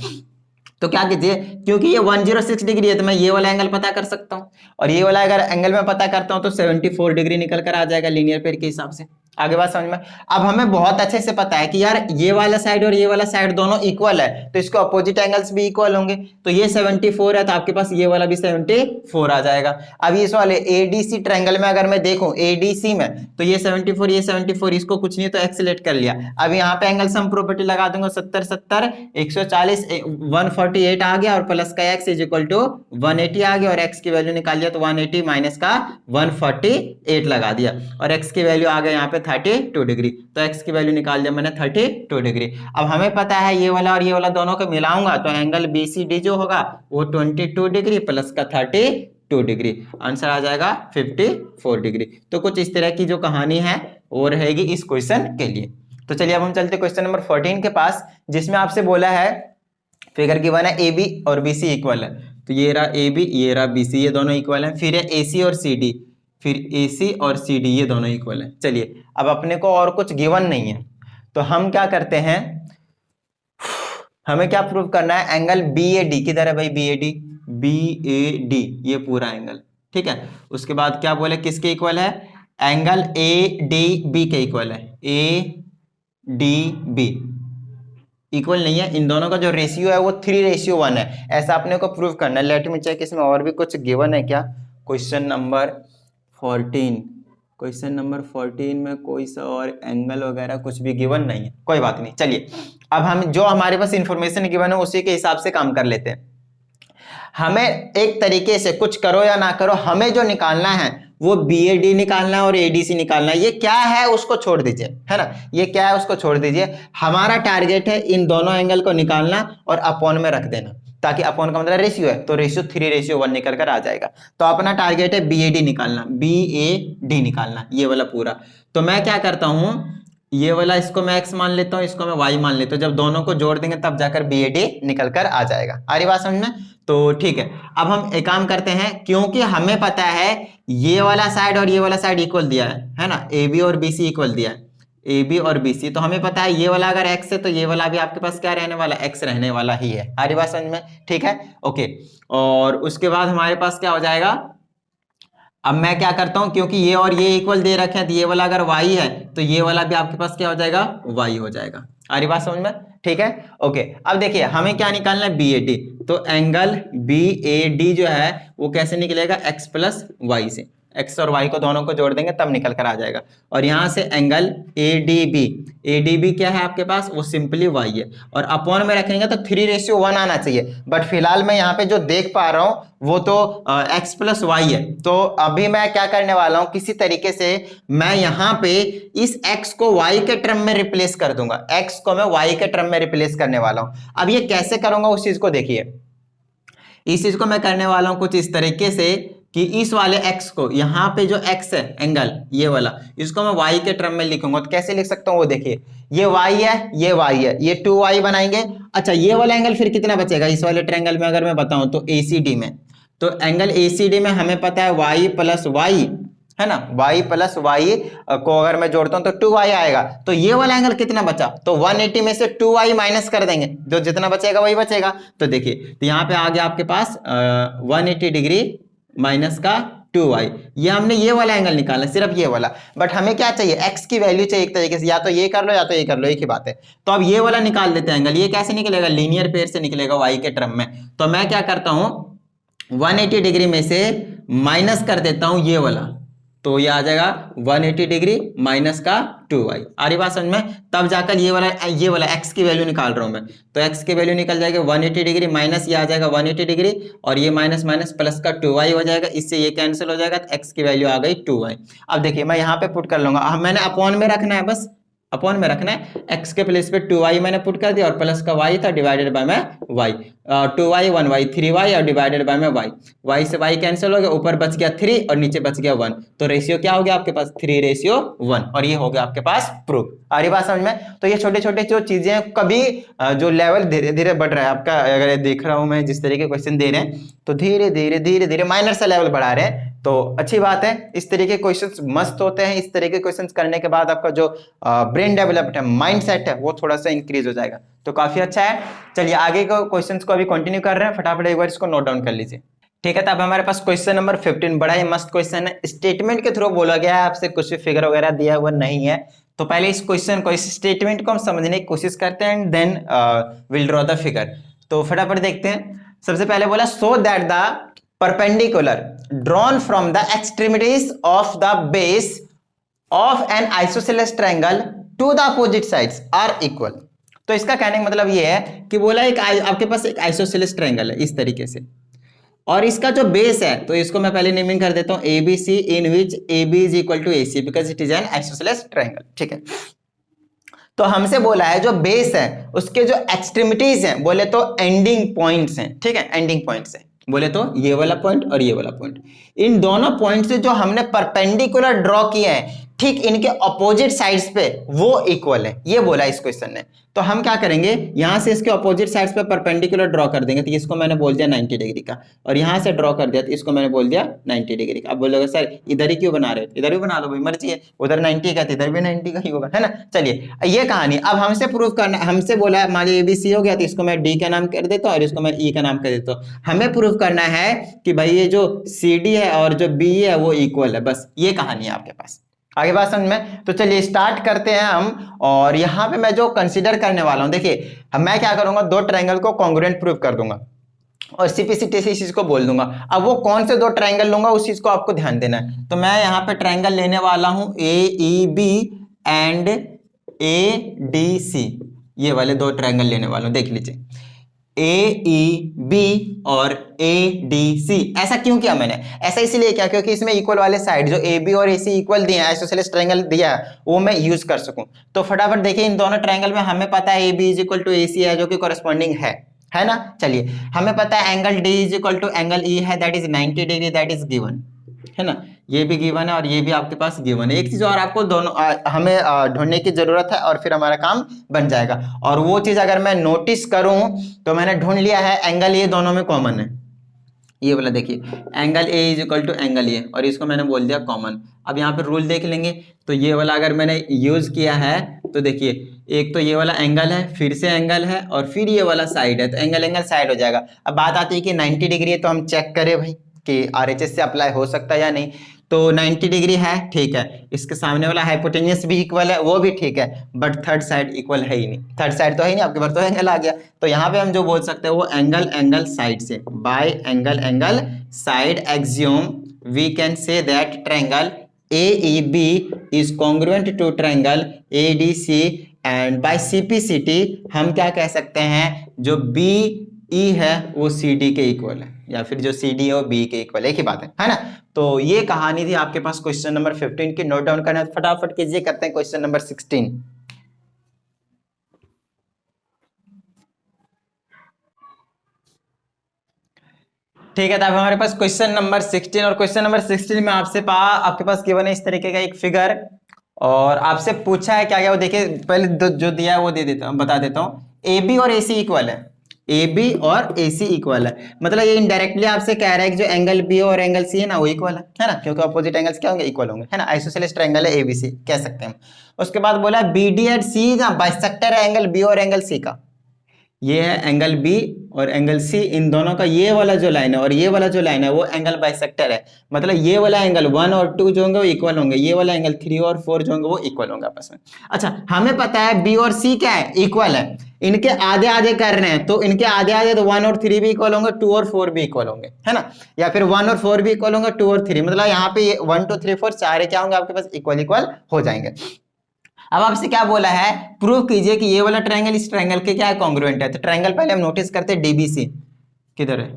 तो क्या कीजिए, क्योंकि ये 106 डिग्री है तो मैं ये वाला एंगल पता कर सकता हूँ, और ये वाला अगर एंगल में पता करता हूँ तो 74 डिग्री निकल कर आ जाएगा लीनियर पेयर के हिसाब से। आगे बात समझ में, अब हमें बहुत अच्छे से पता है कि यार ये वाला साइड और ये वाला साइड दोनों इक्वल है, तो इसको अपोजिट एंगल्स भी इक्वल होंगे, तो ये 74 है तो आपके पास ये वाला भी 74 आ जाएगा। अब इस वाले एडीसी ट्रायंगल में अगर मैं देखूं एडीसी में, तो ये 74 ये 74, इसको कुछ नहीं तो एक्सेलेट कर लिया। अब यहाँ पे एंगल सम प्रॉपर्टी लगा दूंगा, 70 70 140 148 आ गया, और प्लस का x इज इक्वल टू 180 आ गया, और x की वैल्यू निकाल लिया तो 180 माइनस का 148 लगा दिया, और x की वैल्यू आ गया यहाँ पे 32 डिग्री, तो x की वैल्यू निकाल दिया मैंने 32 डिग्री। अब हमें पता है ये वाला और ये वाला दोनों को मिलाऊंगा तो एंगल BCD जो होगा वो 22 डिग्री प्लस का 32 डिग्री, आंसर आ जाएगा 54 डिग्री। तो कुछ इस तरह की जो कहानी है वो रहेगी इस क्वेश्चन के लिए। तो चलिए अब हम चलते क्वेश्चन नंबर 14 के पास, जिसमें आपसे बोला है फिगर गिवन है AB और BC इक्वल है, तो ये रहा ए बी, ये रहा बी सी, ये दोनों इक्वल हैं। फिर है ए सी और सी डी, फिर ए सी और सी डी, ये दोनों इक्वल हैं। चलिए अब अपने को और कुछ गिवन नहीं है, तो हम क्या करते हैं, हमें क्या प्रूव करना है, एंगल बी ए डी किधर है भाई, B A D, B A D ये पूरा एंगल, ठीक है। उसके बाद क्या बोले, किसके इक्वल है, एंगल ए डी बी के इक्वल है, ए डी बी इक्वल नहीं है, इन दोनों का जो रेशियो है वो 3:1 है, ऐसा अपने को प्रूव करना है। लेट मी चेक, इसमें और भी कुछ गिवन है क्या, क्वेश्चन नंबर 14, क्वेश्चन नंबर 14 में कोई सा और एंगल वगैरह कुछ भी गिवन नहीं है, कोई बात नहीं। चलिए अब हम जो हमारे पास इंफॉर्मेशन गिवन है उसी के हिसाब से काम कर लेते हैं। हमें एक तरीके से कुछ करो या ना करो, हमें जो निकालना है वो BAD निकालना है और ADC निकालना है। ये क्या है उसको छोड़ दीजिए, है ना, ये क्या है उसको छोड़ दीजिए। हमारा टारगेट है इन दोनों एंगल को निकालना और अपॉन में रख देना, ताकि अपॉन का मतलब रेशियो है, तो रेशियो 3:1 निकल कर आ जाएगा। तो अपना टारगेट है BAD निकालना, BAD निकालना, ये वाला पूरा। तो मैं क्या करता हूं, ये वाला इसको मैं x मान लेता हूं, इसको मैं y मान लेता हूं। जब दोनों को जोड़ देंगे तब जाकर BAD निकल कर आ जाएगा। आ रही बात समझ में? तो ठीक है, अब हम एक काम करते हैं, क्योंकि हमें पता है ये वाला साइड और ये वाला साइड इक्वल दिया है ना, AB और BC इक्वल दिया है, AB और BC। तो हमें पता है ये वाला अगर x है तो ये वाला भी आपके पास क्या रहने वाला, x रहने वाला ही है। आ रही बात समझ में? ठीक है, ओके। और उसके बाद हमारे पास क्या हो जाएगा, अब मैं क्या करता हूं, क्योंकि ये और ये इक्वल दे रखे हैं, तो ये वाला अगर y है तो ये वाला भी आपके पास क्या हो जाएगा, y हो जाएगा। आ रही बात समझ में? ठीक है, ओके। अब देखिए हमें क्या निकालना है, BAD। तो एंगल BAD जो है वो कैसे निकलेगा, x प्लस वाई से, x और y को दोनों को जोड़ देंगे तब निकल कर आ जाएगा। और यहां से एंगल ADB क्या है आपके पास, वो सिंपली y है, और अपॉन में रखेंगे तो 3:1 आना चाहिए। बट फिलहाल मैं यहाँ पे जो देख पा रहा हूँ वो तो x प्लस वाई है। तो अभी मैं क्या करने वाला हूँ, किसी तरीके से मैं यहाँ पे इस x को y के टर्म में रिप्लेस कर दूंगा, x को मैं y के टर्म में रिप्लेस करने वाला हूँ। अब ये कैसे करूंगा उस चीज को देखिए, इस चीज को मैं करने वाला हूं कुछ इस तरीके से कि इस वाले x को, यहाँ पे जो x है एंगल ये वाला, इसको मैं y के टर्म में लिखूंगा। तो कैसे लिख सकता हूँ वो देखिए, ये y है, ये y है, ये 2y बनाएंगे। अच्छा ये वाला एंगल फिर कितना बचेगा इस वाले ट्रायंगल में, अगर मैं बताऊं तो ACD में, तो एंगल ACD में हमें पता है y प्लस वाई है ना, y प्लस वाई को अगर मैं जोड़ता हूं तो 2y आएगा। तो ये वाला एंगल कितना बचा, तो 180 में से 2y माइनस कर देंगे, जो जितना बचेगा वही बचेगा। तो देखिए तो यहाँ पे आ गया आपके पास 180 डिग्री माइनस का 2y, ये हमने ये वाला एंगल निकाला, सिर्फ ये वाला। बट हमें क्या चाहिए, x की वैल्यू चाहिए एक तरीके से, या तो ये कर लो या तो ये कर लो, एक ही बात है। तो अब ये वाला निकाल देते हैं एंगल, ये कैसे निकलेगा, लीनियर पेयर से निकलेगा y के टर्म में। तो मैं क्या करता हूं, 180 डिग्री में से माइनस कर देता हूं ये वाला, तो ये आ जाएगा 180 डिग्री माइनस का 2y। आ रही बात समझ में? तब जाकर ये वाला x की वैल्यू निकाल रहा हूं मैं, तो x की वैल्यू निकल जाएगी 180 डिग्री माइनस ये आ जाएगा 180 डिग्री, और ये माइनस माइनस प्लस का 2y हो जाएगा, इससे ये कैंसिल हो जाएगा, तो x की वैल्यू आ गई 2y। अब देखिए मैं यहाँ पे पुट कर लूंगा, अब मैंने अपॉन में रखना है, बस अपॉन में रखना है, x के प्लेस पे 2y मैंने पुट कर दिया, और प्लस का y था डिवाइडेड बाय में y, 2y 1y 3y और डिवाइडेड बाय में y से y कैंसिल हो गया, ऊपर बच गया 3 और नीचे बच गया 1, तो रेशियो क्या हो गया आपके पास 3:1, और ये हो गया आपके पास प्रूफ। आ रही बात समझ में? तो ये छोटे छोटे जो चीजें हैं, कभी जो लेवल धीरे धीरे बढ़ रहा है आपका, अगर देख रहा हूं मैं जिस तरीके क्वेश्चन दे रहे हैं, तो धीरे धीरे माइनर सा लेवल बढ़ा रहे हैं, तो अच्छी बात है। इस तरीके के क्वेश्चंस मस्त होते हैं, इस तरीके के क्वेश्चंस करने के बाद आपका जो ब्रेन डेवलपमेंट है, माइंड सेट है, वो थोड़ा सा इंक्रीज हो जाएगा, तो काफी अच्छा है। चलिए आगे को क्वेश्चंस को अभी कंटिन्यू कर रहे हैं, फटाफट एक बार इसको नोट डाउन कर लीजिए। ठीक है, तो अब हमारे पास क्वेश्चन नंबर 15 बड़ा ही मस्त क्वेश्चन है, स्टेटमेंट के थ्रू बोला गया है, आपसे कुछ भी फिगर वगैरह दिया हुआ नहीं है। तो पहले इस क्वेश्चन को, इस स्टेटमेंट को हम समझने की कोशिश करते हैं, and then will draw the figure. तो फटाफट देखते हैं। सबसे पहले बोला, so that the perpendicular drawn from the extremities of the base of an isosceles triangle to the opposite sides are equal। तो इसका कहने का मतलब ये है कि बोला एक आपके पास एक आइसोसेलेस ट्रायंगल है इस तरीके से, और इसका जो बेस है, तो इसको मैं पहले नेमिंग कर देता हूं ABC, in which AB is equal to AC because it is an isosceles triangle. ठीक है, तो हमसे बोला है जो बेस है उसके जो एक्सट्रीमिटीज हैं, बोले तो एंडिंग पॉइंट्स हैं। ठीक है, एंडिंग पॉइंट्स हैं, बोले तो ये वाला पॉइंट और ये वाला पॉइंट, इन दोनों पॉइंट से जो हमने परपेंडिकुलर ड्रॉ किए हैं, ठीक इनके अपोजिट साइड्स पे वो इक्वल है, ये बोला इस क्वेश्चन ने। तो हम क्या करेंगे, यहां से इसके अपोजिट साइड्स पे परपेंडिकुलर ड्रॉ कर देंगे। तो इसको मैंने बोल दिया 90 डिग्री का, और यहां से ड्रॉ कर दिया तो इसको मैंने बोल दिया 90 डिग्री का। अब बोलोगे सर इधर ही क्यों बना रहे हो, इधर भी बना लो भाई, मर्जी है, उधर 90 का तो इधर भी 90 का ही होगा, है ना। चलिए ये कहानी अब हमसे प्रूव करना, हमसे बोला है मान लीजिए ABC हो गया, तो इसको मैं D का नाम कर देता हूँ और इसको मैं E का नाम कर देता हूँ। हमें प्रूव करना है कि भाई ये जो CD है और जो BE है वो इक्वल है, बस ये कहानी है आपके पास। आगे बात समझ में। तो चलिए स्टार्ट करते हैं हम। और यहाँ पे मैं जो कंसीडर करने वाला हूँ, देखिए अब मैं क्या करूंगा, दो ट्रायंगल को कॉन्ग्रुएंट प्रूव कर दूंगा और CPCT से इस चीज को बोल दूंगा। अब वो कौन से दो ट्रायंगल लूंगा उस चीज को आपको ध्यान देना है। तो मैं यहाँ पे ट्रायंगल लेने वाला हूं AEB एंड ADC, ये वाले दो ट्रायंगल लेने वाला हूं, देख लीजिए AEB और ADC। ऐसा क्यों किया मैंने, ऐसा इसलिए किया क्योंकि इसमें इक्वल वाले साइड जो AB और AC इक्वल दिए हैं, आइसोसेलेस ट्रायंगल दिया है, वो मैं यूज कर सकूं। तो फटाफट देखिए इन दोनों ट्रायंगल में हमें पता है AB is equal to AC है, जो कि कॉरेस्पॉन्डिंग है ना। चलिए हमें पता है angle D is equal to angle E है, that is 90 degree, that is given, है ना। ये भी गिवन है और ये भी आपके पास गिवन है। एक चीज और आपको दोनों हमें ढूंढने की जरूरत है और फिर हमारा काम बन जाएगा। और वो चीज अगर मैं नोटिस करूं तो मैंने ढूंढ लिया है, एंगल ये दोनों में कॉमन है, ये वाला देखिए angle A is equal to angle A, और इसको मैंने बोल दिया कॉमन। अब यहाँ पे रूल देख लेंगे, तो ये वाला अगर मैंने यूज किया है तो देखिए एक तो ये वाला एंगल है, फिर से एंगल है और फिर ये वाला साइड है, तो एंगल एंगल साइड हो जाएगा। अब बात आती है कि 90 डिग्री है, तो हम चेक करें भाई कि RHS से अप्लाई हो सकता है या नहीं। तो 90 डिग्री है, ठीक है, इसके सामने वाला हाइपोटेन्यूस भी इक्वल है, वो भी ठीक है, बट थर्ड साइड इक्वल है ही नहीं, थर्ड साइड तो है ही नहीं, आपके पास तो एंगल आ गया। तो यहाँ पे हम जो बोल सकते हैं वो एंगल एंगल साइड से, by angle angle side axiom we can say that triangle AEB is congruent to triangle ADC, and by CPCT हम क्या कह सकते हैं, जो BE है वो CD के इक्वल है, या फिर जो CD है वो B के इक्वल है, एक ही बात है ना। तो ये कहानी थी आपके पास क्वेश्चन नंबर 15 की। नोट डाउन करना फटाफट कीजिए, करते हैं क्वेश्चन नंबर 16। ठीक है, तो अब हमारे पास क्वेश्चन नंबर 16, और क्वेश्चन नंबर 16 में आपके पास गिवन है इस तरीके का एक फिगर, और आपसे पूछा है क्या क्या, वो देखिए पहले जो दिया है वो बता देता हूँ। AB और AC इक्वल है, AB और AC इक्वल है, मतलब ये इनडायरेक्टली आपसे कह रहा है कि जो एंगल B और एंगल C है ना वो इक्वल है ना, क्योंकि अपोजिट एंगल्स क्या होंगे, इक्वल होंगे, है ना। आइसोसेलेस ट्रायंगल है ABC कह सकते हैं हम। उसके बाद बोला BD एंड C ना बाइसेक्टर है एंगल B और एंगल C का, ये है एंगल B और एंगल C, इन दोनों का ये वाला जो लाइन है और ये वाला जो लाइन है वो एंगल बाइसेक्टर है, मतलब ये वाला एंगल 1 और 2 जो होंगे वो इक्वल होंगे, ये वाला एंगल 3 और 4 जो होंगे वो इक्वल होंगे आपस में। अच्छा हमें पता है B और C क्या है, इक्वल है, इनके आधे आधे कर रहे हैं, तो इनके आधे आधे तो 1 और 3 भी इक्वल होंगे, 2 और 4 भी इक्वल होंगे, है ना, या फिर 1 और 4 भी इक्वल होंगे, 2 और 3, मतलब यहाँ पे 1 2 3 4 सारे क्या होंगे आपके पास, इक्वल इक्वल हो जाएंगे। अब आपसे क्या बोला है, प्रूव कीजिए कि ये वाला ट्रायंगल इस ट्रायंगल के क्या है, कॉन्ग्रुएंट है। तो ट्रायंगल पहले हम नोटिस करते हैं DBC, किधर है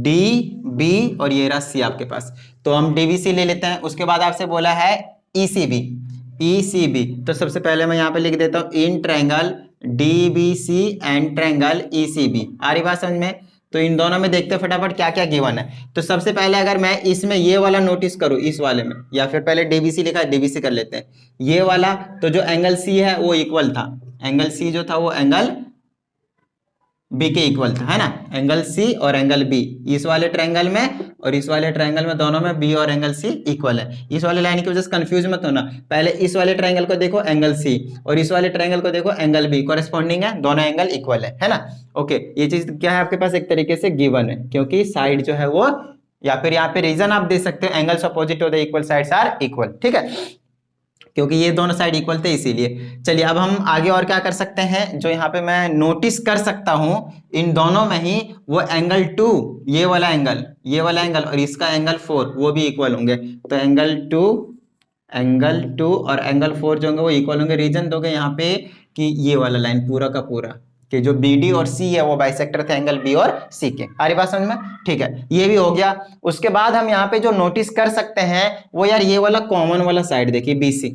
DB और ये रहा C आपके पास, तो हम DBC ले लेते हैं। उसके बाद आपसे बोला है ECB, तो सबसे पहले मैं यहाँ पे लिख देता हूँ in triangle DBC and triangle ECB। आ रही बात समझ में। तो इन दोनों में देखते हैं फटाफट क्या क्या गिवन है। तो सबसे पहले अगर मैं इसमें ये वाला नोटिस करूं, इस वाले में, या फिर पहले DBC लिखा है DBC कर लेते हैं, ये वाला, तो जो एंगल C है वो इक्वल था, एंगल C जो था वो एंगल B के इक्वल था, है ना, एंगल C और एंगल B इस वाले ट्रायंगल में और इस वाले ट्रायंगल में, दोनों में B और एंगल C इक्वल है। इस वाले लाइन की वजह से कंफ्यूज मत होना, पहले इस वाले ट्रायंगल को देखो एंगल C और इस वाले ट्रायंगल को देखो एंगल B, कॉरेस्पॉन्डिंग है, दोनों एंगल इक्वल है ना। ओके, ये चीज क्या है आपके पास एक तरीके से गिवन है, क्योंकि साइड जो है वो, या फिर यहाँ पे रीजन आप दे सकते हो, angles opposite of the equal sides are equal, ठीक है, क्योंकि ये दोनों साइड इक्वल थे इसीलिए। चलिए अब हम आगे और क्या कर सकते हैं, जो यहाँ पे मैं नोटिस कर सकता हूं इन दोनों में ही, वो एंगल 2, ये वाला एंगल और इसका एंगल 4 वो भी इक्वल होंगे। तो एंगल 2 और एंगल 4 जो होंगे वो इक्वल होंगे। रीजन दोगे यहाँ पे कि ये वाला लाइन पूरा का पूरा, कि जो BD और C है वो बाइसेक्टर थे एंगल B और C के। आ रही बात समझ में, ठीक है, ये भी हो गया। उसके बाद हम यहाँ पे जो नोटिस कर सकते हैं वो यार ये वाला कॉमन वाला साइड देखिए BC,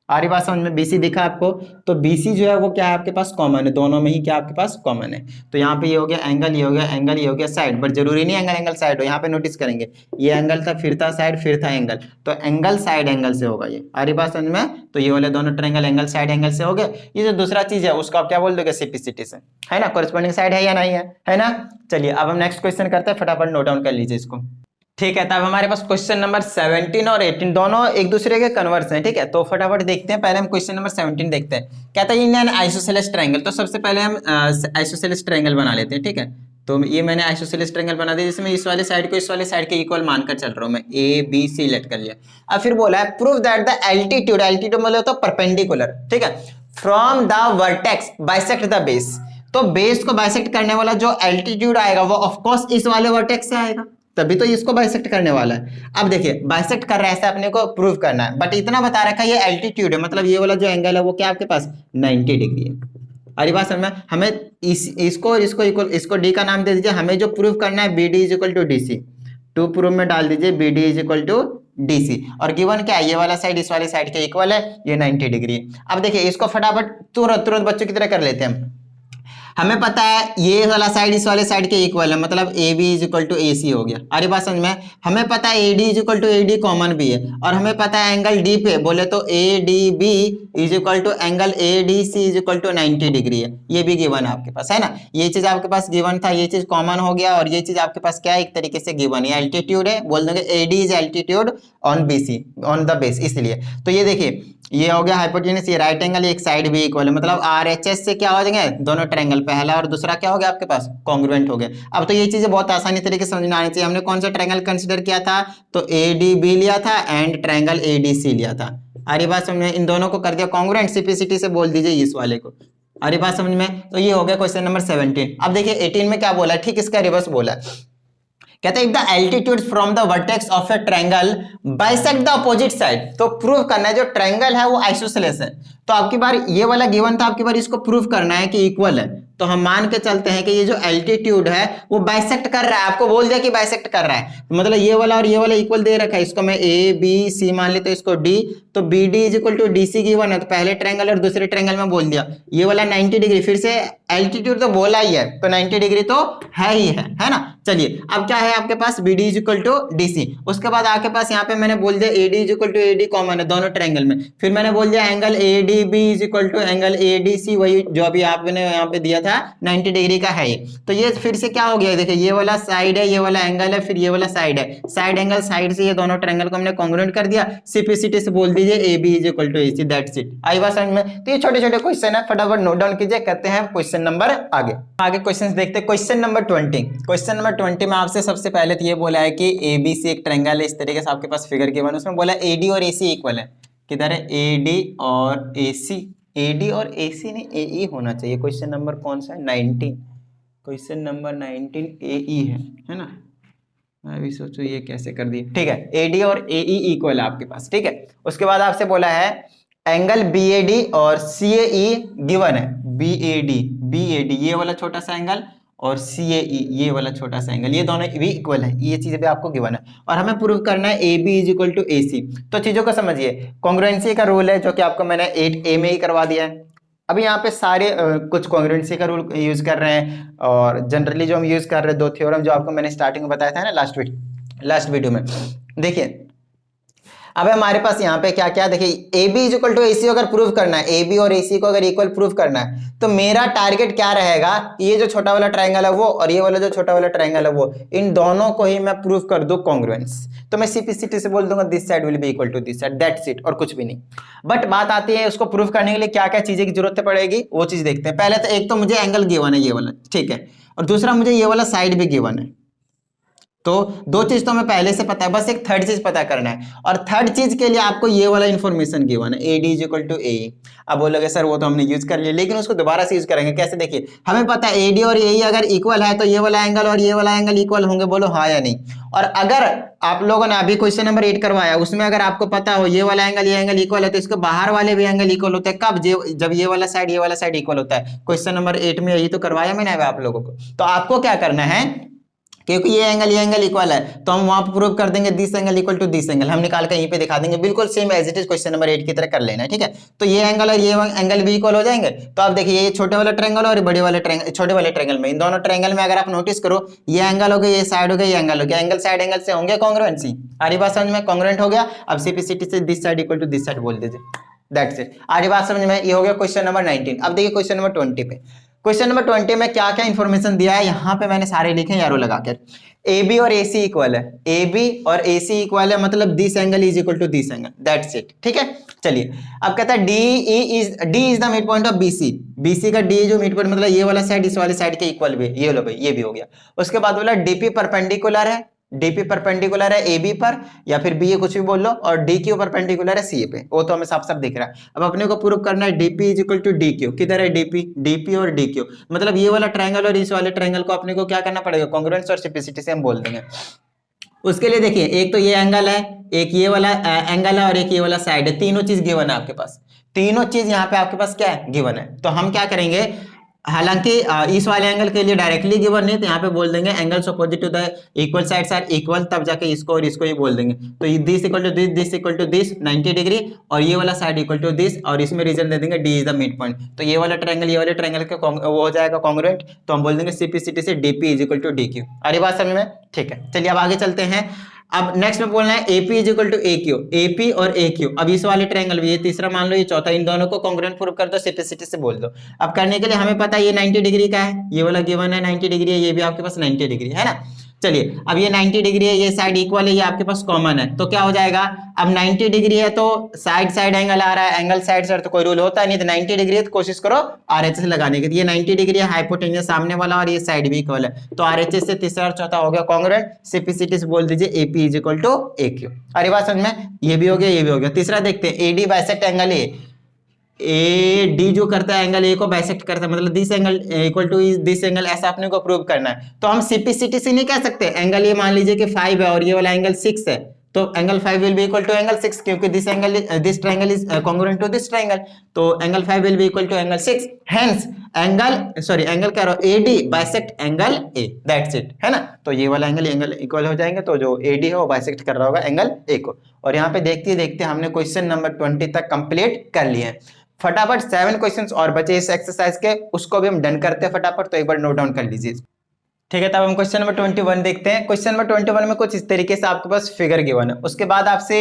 आ रही बात समझ में? BC दिखा आपको, तो BC जो है वो क्या है आपके पास कॉमन है, दोनों में ही क्या आपके पास कॉमन है। तो यहाँ पे ये हो गया एंगल, ये हो गया एंगल, ये हो गया साइड, बट जरूरी नहीं एंगल एंगल साइड हो। यहाँ पे नोटिस करेंगे ये एंगल था, फिर था साइड, फिर था एंगल, तो एंगल साइड एंगल से होगा ये। आ रही बात समझ में? तो ये वाले दोनों ट्रायंगल एंगल साइड एंगल से हो गए। ये जो दूसरा चीज है उसको आप क्या बोल दोगे? सिंप्लिसिटी से, है ना? कोरिस्पोंडिंग साइड है या नहीं है ना? चलिए अब हम नेक्स्ट क्वेश्चन करते हैं, फटाफट नोट डाउन कर लीजिए इसको। ठीक है, तब हमारे पास क्वेश्चन नंबर 17 और 18 दोनों एक दूसरे के कन्वर्स हैं। ठीक है, तो फटाफट देखते हैं। पहले हम क्वेश्चन नंबर 17 देखते हैं। कहता है इन एन आइसोसेलेस ट्रायंगल, तो सबसे पहले हम आइसोसेलेस ट्रायंगल बना लेते हैं। ठीक है, तो ये मैंने आइसोसेलेस ट्रायंगल बना दिया, जिसमें इस वाले साइड को इस वाले साइड के इक्वल मानकर चल रहा हूं मैं, ABC लेट कर लिया। अब फिर बोला है prove that the altitude, altitude मतलब तो परपेंडिकुलर, ठीक है, from the vertex bisect the base. तो बेस को बाइसेक्ट करने वाला जो एल्टीट्यूड आएगा वो ऑफ कोर्स इस वाले वर्टेक्स से आएगा, तभी तो इसको बाइसेक्ट करने वाला है। अब देखिए बाइसेक्ट कर रहा है, ऐसा अपने को प्रूव करना है, बट इतना बता रखा है ये एल्टीट्यूड है, मतलब ये वाला जो एंगल है वो क्या आपके पास 90 डिग्री है। अरे बात समझ में? हमें इसको डी का नाम दे दीजिए। हमें जो प्रूव करना है BD is equal to DC, to prove में डाल दीजिए BD is equal to DC, और गिवन क्या है? ये वाला साइड इस वाले साइड के इक्वल है, ये 90 डिग्री है। अब देखिए इसको फटाफट तुरंत बच्चों की तरह कर लेते हैं। हमें पता है ये वाला साइड इस वाले साइड के इक्वल है, मतलब AB is equal to AC हो गया। अरे बात समझ में? हमें पता है AD is equal to AD common भी है, और हमें पता है एंगल D पे बोले तो ADB is equal to angle ADC is equal to 90 degree है। ये भी गिवन है आपके पास, है ना? ये चीज आपके पास गिवन था, ये चीज कॉमन हो गया, और ये चीज आपके पास क्या है? एक तरीके से गिवन है, एल्टीट्यूड है, बोल दोगे AD is altitude on BC on the base, इसलिए। तो ये देखिए ये हो गया हाइपोटेन्यूस, ये राइट एंगल, एक साइड भी इक्वल है, मतलब RHS से क्या हो जाएंगे? दोनों ट्रायंगल, पहला और दूसरा क्या हो गया आपके पास? कॉन्ग्रुएंट हो गया। अब तो ये चीजें बहुत आसानी तरीके से समझ में आनी चाहिए। हमने कौन सा ट्रायंगल कंसीडर किया था? तो ADB लिया था एंड ट्रायंगल ADC लिया था। अरे बात समझ में? इन दोनों को कर दिया कॉन्ग्रुएंट, सिंप्लिसिटी से बोल दीजिए इस वाले को। अरे बात समझ में? तो ये हो गया क्वेश्चन नंबर 17। अब देखिए 18 में क्या बोला है, ठीक इसका रिवर्स बोला है। कहते हैं if the altitude from the vertex of A triangle bisect the opposite side, तो प्रूव करना है जो ट्रायंगल है वो आइसोसेलेस है। तो आपकी बार ये वाला गिवन था, आपकी बार इसको प्रूव करना है कि इक्वल है। तो हम मान के चलते हैं कि ये जो एल्टीट्यूड है वो बाइसेक्ट कर रहा है, आपको बोल दिया कि बाइसेक्ट कर रहा है, तो मतलब ये वाला और ये वाला इक्वल दे रखा है। इसको मैं ABC मान लेते, इसको D, तो BD is equal to DC given है, तो पहले ट्रायंगल और दूसरे ट्रायंगल में बोल दिया ये वाला 90 डिग्री, फिर से एल्टीट्यूड तो बोला ही है, तो 90 डिग्री तो है ही है ना? चलिए अब क्या है आपके पास? BD is equal to DC। उसके बाद आपके पास यहाँ पे मैंने बोल दिया AD is equal to AD common है दोनों ट्रायंगल में, फिर मैंने बोल दिया angle ADB is equal to angle ADC, वही जो अभी आपने यहाँ पे दिया था 90 डिग्री का है ये। तो ये फिर से क्या हो गया? देखिए ये वाला साइड है, ये वाला एंगल है, फिर ये वाला साइड है, साइड एंगल साइड से ये दोनों ट्रायंगल को हमने कॉन्ग्रुएंट कर दिया। सिंप्लिसिटी से बोल दीजिए AB is equal to AC, that's it. आई बात समझ में? तो ये छोटे छोटे क्वेश्चन है, फटाफट नोट डाउन कीजिए। करते हैं क्वेश्चन नंबर आगे क्वेश्चंस देखते हैं। Question number 20। क्वेश्चन नंबर 20 में आपसे सबसे पहले तो ये बोला है कि ABC एक ट्रायंगल है, इस तरीके से आपके पास फिगर गिवन है, उसमें बोला AD और AC इक्वल है। किधर है AD और AC? AD और AC नहीं, AE होना चाहिए। क्वेश्चन नंबर कौन सा है? 19। क्वेश्चन नंबर 19 AE है ना? मैं भी सोचो ये कैसे कर दिए। ठीक है, AD और AE इक्वल है आपके पास। ठीक है, उसके बाद आपसे बोला है एंगल BAD और CAE गिवन है। BAD ये वाला छोटा सा एंगल और CAE ये वाला छोटा सा एंगल, ये दोनों भी इक्वल है, ये चीज भी आपको गिवन है, और हमें प्रूव करना है AB is equal to AC। तो चीजों को समझिए, कॉन्ग्रुएंसी का रूल है जो कि आपको मैंने 8A में ही करवा दिया है। अभी यहाँ पे सारे कुछ कॉन्ग्रुएंसी का रूल यूज कर रहे हैं, और जनरली जो हम यूज कर रहे हैं दो थ्योरम जो आपको मैंने स्टार्टिंग में बताया था ना लास्ट वीडियो में। देखिए अब हमारे पास यहाँ पे क्या क्या, देखिए AB is equal to AC अगर प्रूव करना है, AB और AC को अगर इक्वल प्रूव करना है, तो मेरा टारगेट क्या रहेगा? ये जो छोटा वाला ट्रायंगल है वो, और ये वाला जो छोटा वाला ट्रायंगल है वो, इन दोनों को ही मैं प्रूव कर दूं कॉन्ग्रुएंस। तो मैं सिंप्लिसिटी से बोल दूंगा this side will be equal to this side, that's it, और कुछ भी नहीं। बट बात आती है उसको प्रूव करने के लिए क्या क्या चीजें की जरूरत पड़ेगी, वो चीज देखते हैं। पहले तो एक तो मुझे एंगल गिवन है ये वाला, ठीक है, और दूसरा मुझे ये वाला साइड भी गिवन है। तो दो चीज तो हमें पहले से पता है, बस एक थर्ड चीज पता करना है, और थर्ड चीज के लिए आपको ये वाला इंफॉर्मेशन गिवन है AD is equal to AE। अब बोलोगे सर वो तो हमने यूज कर लिया, लेकिन उसको दोबारा से यूज करेंगे। कैसे? देखिए हमें पता है AD और AE अगर इक्वल है तो ये वाला एंगल और ये वाला एंगल इक्वल होंगे, बोलो हाँ या नहीं। और अगर आप लोगों ने अभी क्वेश्चन नंबर 8 करवाया, उसमें अगर आपको पता हो ये वाला एंगल ये एंगल इक्वल है, तो इसके बाहर वाले भी एंगल इक्वल होते हैं। कब? जब ये वाला साइड इक्वल होता है। क्वेश्चन नंबर 8 में यही तो करवाया मैंने आप लोगों को। तो आपको क्या करना है, क्योंकि ये एंगल इक्वल है, तो हम वहां पर प्रूव कर देंगे this angle equal to this angle, हम निकाल कर यहीं पे दिखा देंगे, बिल्कुल same as it is question number 8 की तरह कर लेना है, ठीक है। तो ये एंगल और ये एंगल भी इक्वल हो जाएंगे। तो आप देखिए ये छोटे वाला ट्रायंगल और बड़े वाले ट्रायंगल, छोटे वाले ट्रायंगल में, इन दोनों ट्रायंगल में अगर आप नोटिस करो, ये एंगल हो गया, ये साइड हो गया, ये एंगल हो गया, एंगल साइड एंगल से होंगे कॉन्ग्रुएंसी। आरी बात समझ में, कॉन्ग्रुएंट हो गया। अब सीपीसीटी से this side equal to this side बोल दीजिए, दैट्स इट। आरी बात समझ में, ये हो गया क्वेश्चन नंबर 19। अब देखिए क्वेश्चन नंबर 20 पे। क्वेश्चन नंबर 20 में क्या क्या इंफॉर्मेशन दिया है, यहाँ पे मैंने सारे लिखे एरो लगाकर। ए बी और ए सी इक्वल है, ए बी और ए सी इक्वल है, मतलब this angle is equal to this angle, that's it, ठीक है। चलिए अब कहता है D is the mid point of BC, BC का डी जो मिड पॉइंट, मतलब ये वाला साइड इस वाले साइड के इक्वल भी, ये लो भाई, ये भी हो गया। उसके बाद बोला डीपी परपेंडिकुलर है, डीपी परपेंडिकुलर है ए बी पर, या फिर बी ए कुछ भी बोल लो, और डी क्यू परपेंडिकुलर है सी ए पे, वो तो हमें साफ साफ दिख रहा है। अब अपने को प्रूव करना है DP is equal to D Q, किधर है डीपी, डीपी और डी क्यू, मतलब ये वाला ट्रायंगल और इस वाले ट्रायंगल को अपने को क्या करना पड़ेगा, कॉन्ग्रुएंस और सिम्प्लिसिटी से हम बोल देंगे। उसके लिए देखिए, एक तो ये एंगल है, एक ये वाला एंगल है, और एक ये वाला साइड है, तीनों चीज गिवन है आपके पास, तीनों चीज यहाँ पे आपके पास क्या है, गिवन है। तो हम क्या करेंगे, हालांकि इस वाले एंगल के लिए डायरेक्टली गिवन नहीं, तो यहाँ पे बोल देंगे angles opposite to the equal sides are equal, तब जाके इसको और इसको ही बोल देंगे। तो this equal to this, this equal to this 90 degree, और ये वाला साइड इक्वल टू दिस, और इसमें रीजन दे देंगे D is the mid point. तो ये वाला ट्रायंगल ये वाले ट्रायंगल का वो हो जाएगा कॉन्ग्रुएंट, तो हम बोल देंगे सीपीसीटी से DP is equal to D Q. अरे बात समझ में, ठीक है। चलिए अब आगे चलते हैं। अब नेक्स्ट में बोलना है AP is equal to A Q, AP और ए क्यू। अब इस वाले ट्रायंगल में, ये तीसरा मान लो, ये चौथा, इन दोनों को कॉन्ग्रुएंट प्रूव कर दो, सिम्प्लिसिटी से बोल दो। अब करने के लिए हमें पता है ये 90 डिग्री का है, ये वाला गिवन है 90 डिग्री है, ये भी आपके पास 90 डिग्री है ना। चलिए अब ये 90 डिग्री है, ये साइड इक्वल है, ये आपके पास कॉमन है, तो क्या हो जाएगा, अब 90 डिग्री है तो साइड साइड एंगल आ रहा है, एंगल साइड साइड तो कोई रूल होता नहीं, तो 90 डिग्री है तो कोशिश करो आरएचएस लगाने की। ये 90 डिग्री है, हाइपोटेन्यूज सामने वाला, और ये साइड भी इक्वल है, तो आरएचएस से तीसरा और चौथा हो गया कॉन्ग्रुएंट। सिम्प्लिसिटी से बोल दीजिए AP is equal to AQ. अरे बात समझ में, ये भी हो गया, ये भी हो गया। तीसरा देखते हैं, AD bisect angle A D जो करता है एंगल ए को बाइसेक्ट करता है, मतलब this angle equal to this angle, ऐसा अपने को प्रूव करना है। तो हम सीपीसीटी से नहीं कह सकते, एंगल ये मान लीजिए कि 5 है और ये वाला एंगल 6 है, तो angle 5 will be equal to angle 6, क्योंकि this triangle is congruent to this triangle, तो angle 5 will be equal to angle 6, hence angle कह रहा हूं AD bisect angle A, that's it, है ना। तो ये वाला एंगल इक्वल हो जाएंगे, तो जो एडी है वो बाइसेक्ट कर रहा होगा एंगल ए को। और यहाँ पे देखते देखते हमने क्वेश्चन नंबर 20 तक कंप्लीट कर लिए हैं। फटाफट 7 क्वेश्चंस और बचे इस एक्सरसाइज के, उसको भी हम डन करते हैं फटाफट, तो एक बार नोट डाउन कर लीजिए, ठीक है। तब हम क्वेश्चन नंबर 21 देखते हैं। क्वेश्चन नंबर 21 में कुछ इस तरीके से आपके पास फिगर गिवन है, उसके बाद आपसे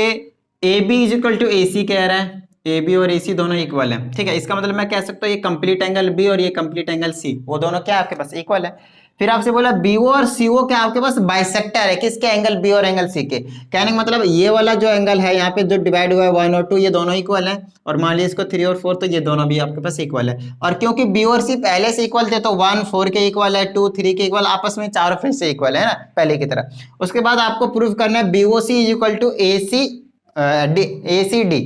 A B is equal to A C कह रहा है, ए बी और ए सी दोनों इक्वल है, ठीक है। इसका मतलब मैं कह सकता हूँ ये कंप्लीट एंगल बी और ये कंप्लीट एंगल सी, वो दोनों क्या आपके पास इक्वल है। फिर आपसे बोला बीओ और सीओ क्या आपके पास बाइसेक्टर है, किसके, एंगल बी और एंगल सी के। कहने का मतलब ये वाला जो एंगल है यहाँ पे जो डिवाइड हुआ है 1 और 2, ये दोनों इक्वल है, और मान लीजिए इसको 3 और 4, तो ये दोनों भी आपके पास इक्वल है। और क्योंकि बी और सी पहले से इक्वल थे, तो 1 4 के इक्वल है, 2 3 के इक्वल, आपस में चारों फिर से इक्वल है ना, पहले की तरह। उसके बाद आपको प्रूव करना है BOC is equal to A C D,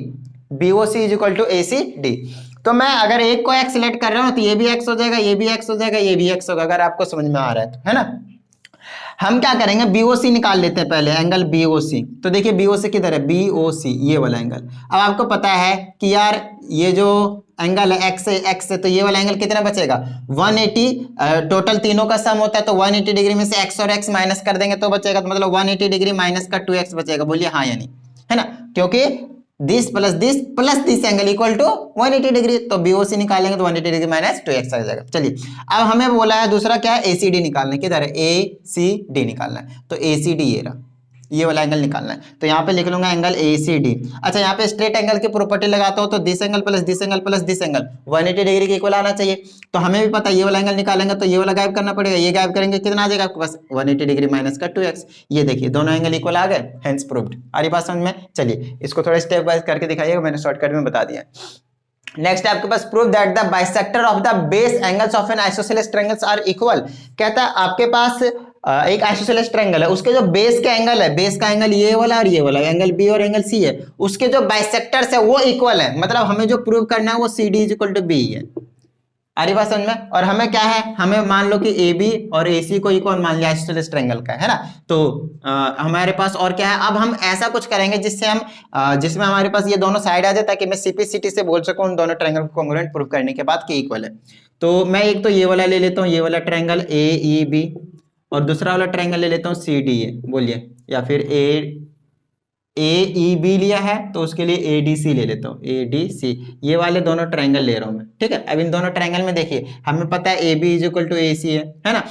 BOC is equal to A C D. तो मैं अगर एक को एक्स सिलेक्ट कर रहा हूं, तो ये भी एक्स हो जाएगा, ये भी एक्स हो जाएगा, ये भी एक्स होगा, अगर आपको समझ में आ रहा है तो, है ना। हम क्या करेंगे, बीओसी निकाल लेते हैं पहले, एंगल बीओसी। तो देखिए बीओसी किधर है, बीओसी ये वाला एंगल। अब आपको पता है कि यार ये जो एंगल है एक्स है, तो ये वाला एंगल कितना बचेगा 180, टोटल तीनों का सम होता है, तो 180 डिग्री में से एक्स और एक्स माइनस कर देंगे तो बचेगा, तो मतलब 180 डिग्री माइनस का 2x बचेगा। बोलिए हाँ या नहीं, है ना, क्योंकि this plus this angle equal to 180 degree, तो बीओसी निकालेंगे तो 180 डिग्री माइनस 2x आ जाएगा। चलिए अब हमें बोला है दूसरा क्या है, एसीडी निकालना है, किधर है, एसीडी निकालना है, तो एसीडी ये रहा, ये वाला एंगल निकालना है, तो यहाँ पे लिख लूंगा एंगल एसीडी। अच्छा यहाँ पे स्ट्रेट एंगल की प्रॉपर्टी लगाता हूँ, तो this angle plus this angle plus this angle 180 degree के इक्वल आना चाहिए। तो हमें भी पता है ये वाला एंगल निकालेंगे तो ये वाला गायब करना पड़ेगा, ये गायब करेंगे कितना आ जाएगा आपके पास 180 डिग्री माइनस का 2x। ये देखिए दोनों एंगल इक्वल आ गए, हेंस प्रूव्ड। आ रही बात समझ में। चलिए इसको थोड़ा स्टेप वाइज करके दिखाइएगा, मैंने शॉर्टकट में बता दिया। नेक्स्ट आपके पास prove that the bisector of the base angles of an isosceles triangles are equal. कहता है आपके पास एक आइसोसेलेस ट्रायंगल है, उसके जो बेस का एंगल है, बेस का एंगल ये वाला और ये वाला, एंगल बी और एंगल सी है, उसके जो बाइसेक्टर्स है वो इक्वल है, मतलब हमें जो प्रूव करना है वो C D is equal to B है। आ रही बात समझ में। और हमें क्या है, हमें मान लो कि ए बी और ए सी को इक्वल मान लिया आइसोसेलेस ट्रायंगल का, है ना। तो हमारे पास और क्या है, अब हम ऐसा कुछ करेंगे जिससे हम जिसमें हमारे पास ये दोनों साइड आ जाए, ताकि मैं सीपीसीटी से बोल सकूं उन दोनों ट्रायंगल को कॉन्ग्रुएंट प्रूव करने के बाद कि इक्वल है। तो मैं एक तो ये वाला ले लेता हूँ, ये वाला ट्रायंगल ए ई बी, और दूसरा वाला ट्रायंगल ले लेता हूँ सी डी ए, बोलिए, या फिर ए ई बी लिया है तो उसके लिए ए डी सी ले लेता हूँ, ए डी सी। ये वाले दोनों ट्रायंगल ले रहा हूँ मैं, ठीक है। अब इन दोनों ट्रायंगल में देखिए हमें पता है A B is equal to A C है ना।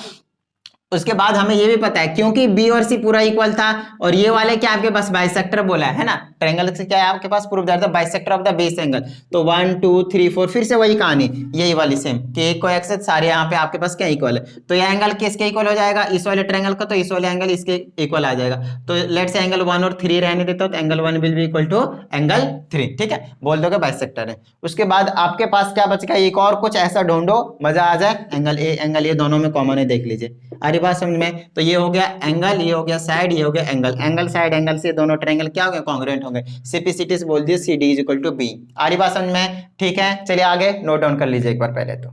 उसके बाद हमें ये भी पता है क्योंकि बी और सी पूरा इक्वल था, और ये वाले क्या आपके पास बाइसेक्टर बोला है ना, ट्रायंगल से क्या है आपके पास proof that the bisector of the base angle. तो 1 2 3 4 फिर से वही कहानी, यही वाली सेम कि एक को एक्स सारे यहाँ पे आपके पास क्या इक्वल है, तो ये एंगल किसके इक्वल हो जाएगा, इस वाले ट्रायंगल का, तो इस वाले एंगल इसके इक्वल आ जाएगा। तो लेट्स से एंगल 1 और 3 रहने देता हूं, तो angle 1 will be equal to angle 3, ठीक है, बोल दोगे बाइसेक्टर है। उसके बाद आपके पास क्या बचेगा, एक और कुछ ऐसा ढूंढो मजा आ जाए, एंगल ए दोनों में कॉमन है, देख लीजिए, आ रही बात समझ में। तो ये हो गया एंगल, ये हो गया साइड, ये हो गया एंगल साइड एंगल से दोनों ट्रायंगल क्या हो गए, कॉन्ग्रुएंट हो गए। सीपीसीटी से बोल दिए C D is equal to B. आ रही बात समझ में, ठीक है। चलिए आगे नोट डाउन कर लीजिए एक बार पहले तो,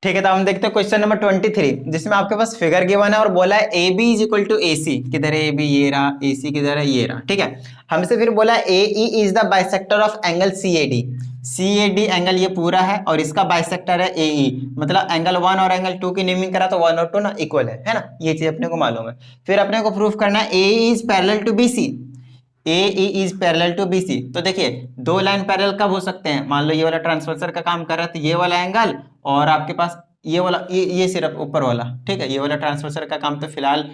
ठीक है। तो हम देखते हैं क्वेश्चन नंबर 23, जिसमें आपके पास फिगर गिवन है और बोला है A B is equal to A C, किधर है ए बी, ये रहा, ए सी किधर है, ये रहा, ठीक है। हमसे फिर बोला A E is the bisector of angle C A D. C A D angle ये पूरा है और इसका बाइसेक्टर है ए ई, मतलब एंगल 1 और एंगल 2 की नेमिंग करा तो 1 और 2 ना इक्वल है ना, ये चीज अपने को मालूम है। फिर अपने को प्रूफ करना है A is parallel to B C, A E is parallel to B C. तो देखिए दो लाइन पैरेलल कब हो सकते हैं, मान लो ये वाला ट्रांसवर्सर का काम कर रहा है तो ये वाला एंगल और आपके पास ये वाला, ये सिर्फ ऊपर वाला, ठीक है। ये वाला ट्रांसवर्सर का काम तो फिलहाल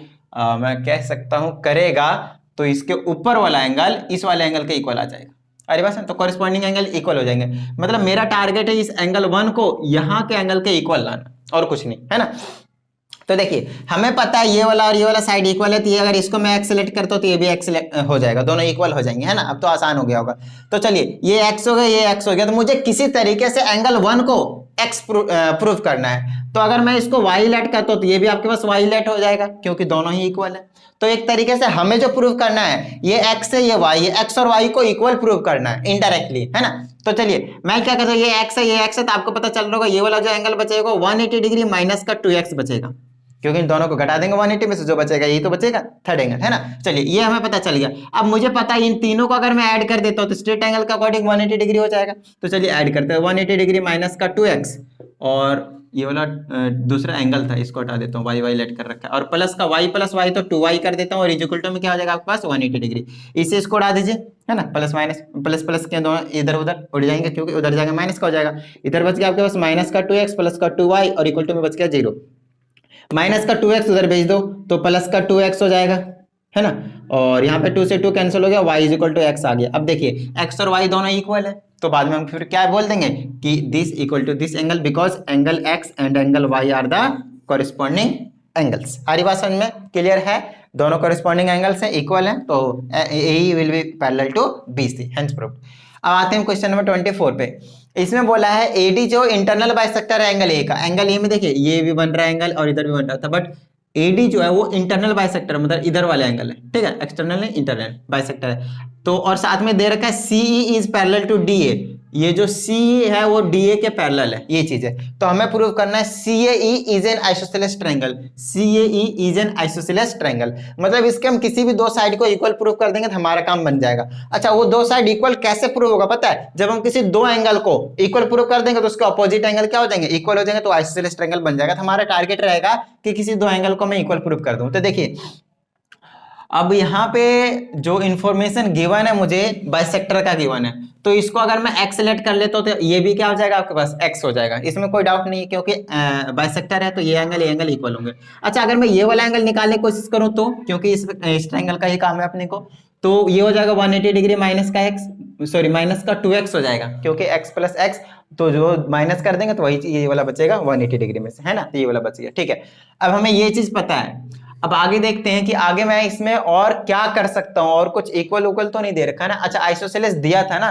मैं कह सकता हूं करेगा, तो इसके ऊपर वाला एंगल इस वाले एंगल के इक्वल आ जाएगा। अरे बस, तो कॉरेस्पॉन्डिंग एंगल इक्वल हो जाएंगे। मतलब मेरा टारगेट है इस एंगल 1 को यहाँ के एंगल के इक्वल लाना, और कुछ नहीं, है ना। तो देखिए हमें पता है ये वाला और ये वाला साइड इक्वल है, तो ये अगर इसको मैं एक्स सेलेक्ट करता हूँ तो ये भी एक्स हो जाएगा, दोनों इक्वल हो जाएंगे, है ना। अब तो आसान हो गया होगा। तो चलिए ये एक्स हो गया, ये एक्स हो गया, तो मुझे किसी तरीके से एंगल 1 को एक्स प्रूफ करना है। तो अगर मैं इसको वाई लेट करता हूँ तो ये भी आपके पास वाई लेट हो जाएगा, क्योंकि दोनों ही इक्वल है। तो एक तरीके से हमें जो प्रूफ करना है ये एक्स है, ये वाई है, एक्स और वाई को इक्वल प्रूफ करना है इनडायरेक्टली, है ना। तो चलिए मैं क्या करता हूँ, ये एक्स है, ये एक्स है, तो आपको पता चल रहा होगा ये वाला जो एंगल बचेगा 180 डिग्री माइनस का 2x बचेगा, क्योंकि इन दोनों को घटा देंगे 180 में से, जो बचेगा यही तो बचेगा, थर्ड एंगल, है ना। चलिए ये हमें पता चल गया। अब मुझे पता है इन तीनों को अगर मैं ऐड कर देता हूं तो स्ट्रेट एंगल का अकॉर्डिंग 180 डिग्री हो जाएगा। तो चलिए ऐड करते हैं, 180 डिग्री माइनस का 2x, और ये वाला दूसरा एंगल था इसको हटा देता हूँ, वाई लेट कर रखा है, और प्लस का वाई प्लस वाई तो 2y कर देता हूँ, और इक्वल टू में क्या हो जाएगा आपके पास 180 डिग्री। इसे इसको उड़ा दीजिए, है ना, प्लस माइनस प्लस प्लस के दोनों इधर उधर उड़ जाएंगे, क्योंकि उधर जाएगा माइनस का हो जाएगा, इधर बच गया आपके पास माइनस का 2x प्लस का 2y, और इक्वल टू में बच गया 0। माइनस का 2x उधर भेज दो तो प्लस का 2x हो जाएगा, है ना। और यहाँ पे 2 से 2 कैंसिल हो गया, y is equal to X आ गया। अब देखिए x और y दोनों इक्वल है, तो बाद में हम फिर क्या बोल देंगे कि this equal to this angle, because angle x and angle y are the corresponding angles. हमारी बात समझ में क्लियर है, दोनों कॉरेस्पॉन्डिंग एंगल्स हैं, इक्वल हैं, तो A will be parallel to B C, hence proved. अब आते हैं क्वेश्चन नंबर 24 पे। इसमें बोला है एडी जो इंटरनल बाइसेक्टर है एंगल ए का, एंगल ए में देखिए ये भी बन रहा है एंगल और इधर भी बन रहा था, बट एडी जो है वो इंटरनल बाइसेक्टर मतलब इधर वाला एंगल है, ठीक है, एक्सटर्नल नहीं इंटरनल बाइसेक्टर है। तो और साथ में दे रखा है CE is parallel to DA, ये जो सी है वो डीए के पैरेलल है, ये चीज है। तो हमें प्रूव करना है CAE is an isosceles triangle, CAE is an isosceles triangle, मतलब इसके हम किसी भी दो साइड को इक्वल प्रूव कर देंगे तो हमारा काम बन जाएगा। अच्छा वो दो साइड इक्वल कैसे प्रूव होगा पता है, जब हम किसी दो एंगल को इक्वल प्रूव कर देंगे तो उसके ऑपोजिट एंगल क्या हो जाएंगे, इक्वल हो जाएंगे, तो आइसोसेलेस ट्रायंगल बन जाएगा। तो हमारा टारगेट रहेगा कि किसी दो एंगल को मैं इक्वल प्रूव कर दूं। तो देखिए अब यहाँ पे जो इंफॉर्मेशन गिवन है मुझे बाइसेक्टर का गिवन है, तो इसको अगर मैं एक्स सेलेक्ट कर लेता हूँ तो ये भी क्या हो जाएगा आपके पास एक्स हो जाएगा, इसमें कोई डाउट नहीं है, क्योंकि बाइसेक्टर है तो ये एंगल इक्वल होंगे। अच्छा अगर मैं ये वाला एंगल निकालने की कोशिश करूँ तो, क्योंकि इस ट्रायंगल का ही काम है अपने को, तो ये हो जाएगा 180 डिग्री माइनस का एक्स, सॉरी माइनस का 2x हो जाएगा, क्योंकि x प्लस एक्स तो जो माइनस कर देंगे तो वही ये वाला बचेगा 180 डिग्री में से, है ना, तो ये वाला बच गया, ठीक है। अब हमें ये चीज पता है, अब आगे देखते हैं कि आगे मैं इसमें और क्या कर सकता हूं, और कुछ इक्वल उक्वल तो नहीं दे रखा है ना। अच्छा आइसोसेलेस दिया था ना,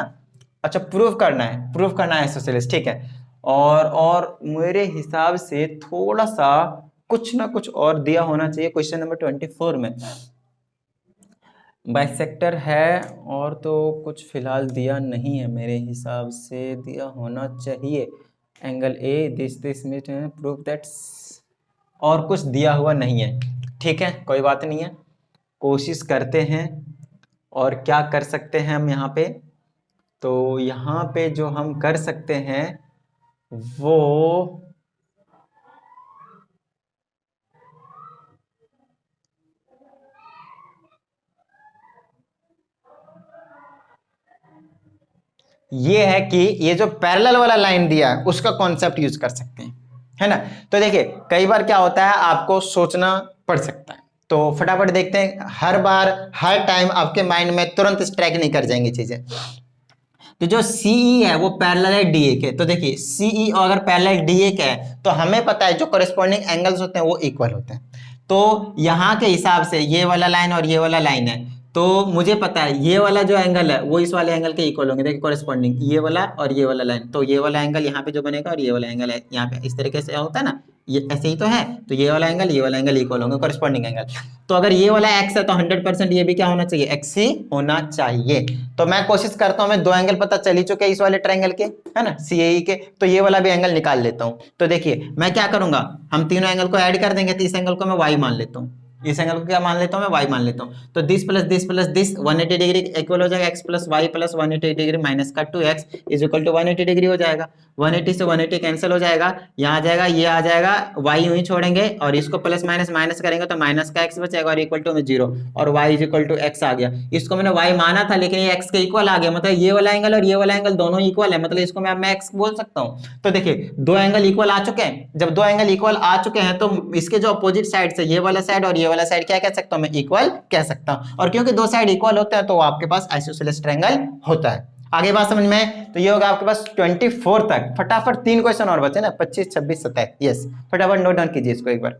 अच्छा प्रूफ करना है आइसोसेलेस, ठीक है। और मेरे हिसाब से थोड़ा सा कुछ ना कुछ और दिया होना चाहिए क्वेश्चन नंबर 24 में, बाइसेक्टर है और तो कुछ फिलहाल दिया नहीं है, मेरे हिसाब से दिया होना चाहिए एंगल ए दिस में प्रूफ दैट, और कुछ दिया हुआ नहीं है, ठीक है कोई बात नहीं है, कोशिश करते हैं और क्या कर सकते हैं हम यहाँ पे। तो यहाँ पे जो हम कर सकते हैं वो ये है कि ये जो पैरेलल वाला लाइन दिया है उसका कॉन्सेप्ट यूज कर सकते हैं, है ना। तो देखिए कई बार क्या होता है आपको सोचना पड़ सकता है, तो फटाफट देखते हैं। हर बार हर टाइम आपके माइंड में तुरंत स्ट्राइक नहीं कर जाएंगी चीजें। तो जो CE है वो पैरेलल है DA के, तो देखिए CE अगर पैरेलल DA के है तो हमें पता है जो कॉरेस्पॉन्डिंग एंगल्स होते हैं वो इक्वल होते हैं। तो यहाँ के हिसाब से ये वाला लाइन और ये वाला लाइन है, तो मुझे पता है ये वाला जो एंगल है वो इस वाले एंगल के इक्वल होंगे। देखिए कॉरेस्पॉन्डिंग ये वाला और ये वाला लाइन, तो ये वाला एंगल यहाँ पे जो बनेगा और ये वाला एंगल है यहाँ पे, इस तरीके से होता है ना, ये ऐसे ही तो है। तो ये वाला एंगल इक्वल होंगे, कॉरेस्पॉन्डिंग एंगल। तो अगर ये वाला x है तो 100% ये भी क्या होना चाहिए, x ही होना चाहिए। तो मैं कोशिश करता हूं, मैं दो एंगल पता चल ही चुके इस वाले ट्रायंगल के, है ना, CAE के, तो ये वाला भी एंगल निकाल लेता हूं। तो देखिए मैं क्या करूंगा, हम तीनों एंगल को ऐड कर देंगे, तो इस एंगल को मैं y मान लेता हूं, इस एंगल को क्या मान लेता हूं, मैं y मान लेता हूं। तो this plus this plus this 180 degree equal हो जाएगा x plus y plus 180 degree minus का 2x is equal to 180 degree हो जाएगा। 180 से 180 कैंसिल हो जाएगा, यहाँ आ जाएगा, ये आ जाएगा, y यूं ही छोड़ेंगे और इसको प्लस माइनस माइनस करेंगे तो माइनस का x बचेगा और इक्वल टू में 0 और y is equal to x आ गया। इसको मैंने y माना था लेकिन ये x के इक्वल आ गया, मतलब ये वाला एंगल और ये वाला एंगल दोनों इक्वल है, मतलब इसको मैं x बोल सकता हूँ। तो देखिए दो एंगल इक्वल आ चुके हैं, जब दो एंगल इक्वल आ चुके हैं तो इसके जो अपोजिट साइड से ये वाला साइड और ये वाला साइड क्या कह सकता हूँ, मैं इक्वल कह सकता हूँ। और क्योंकि दो साइड इक्वल होते हैं तो आपके पास आइसोसेलेस ट्रायंगल होता है। आगे बात समझ में, तो ये होगा आपके पास 24 तक। फटाफट 3 क्वेश्चन और बचे ना, 25, 26, 27, यस, फटाफट नोट डाउन कीजिए इसको एक बार।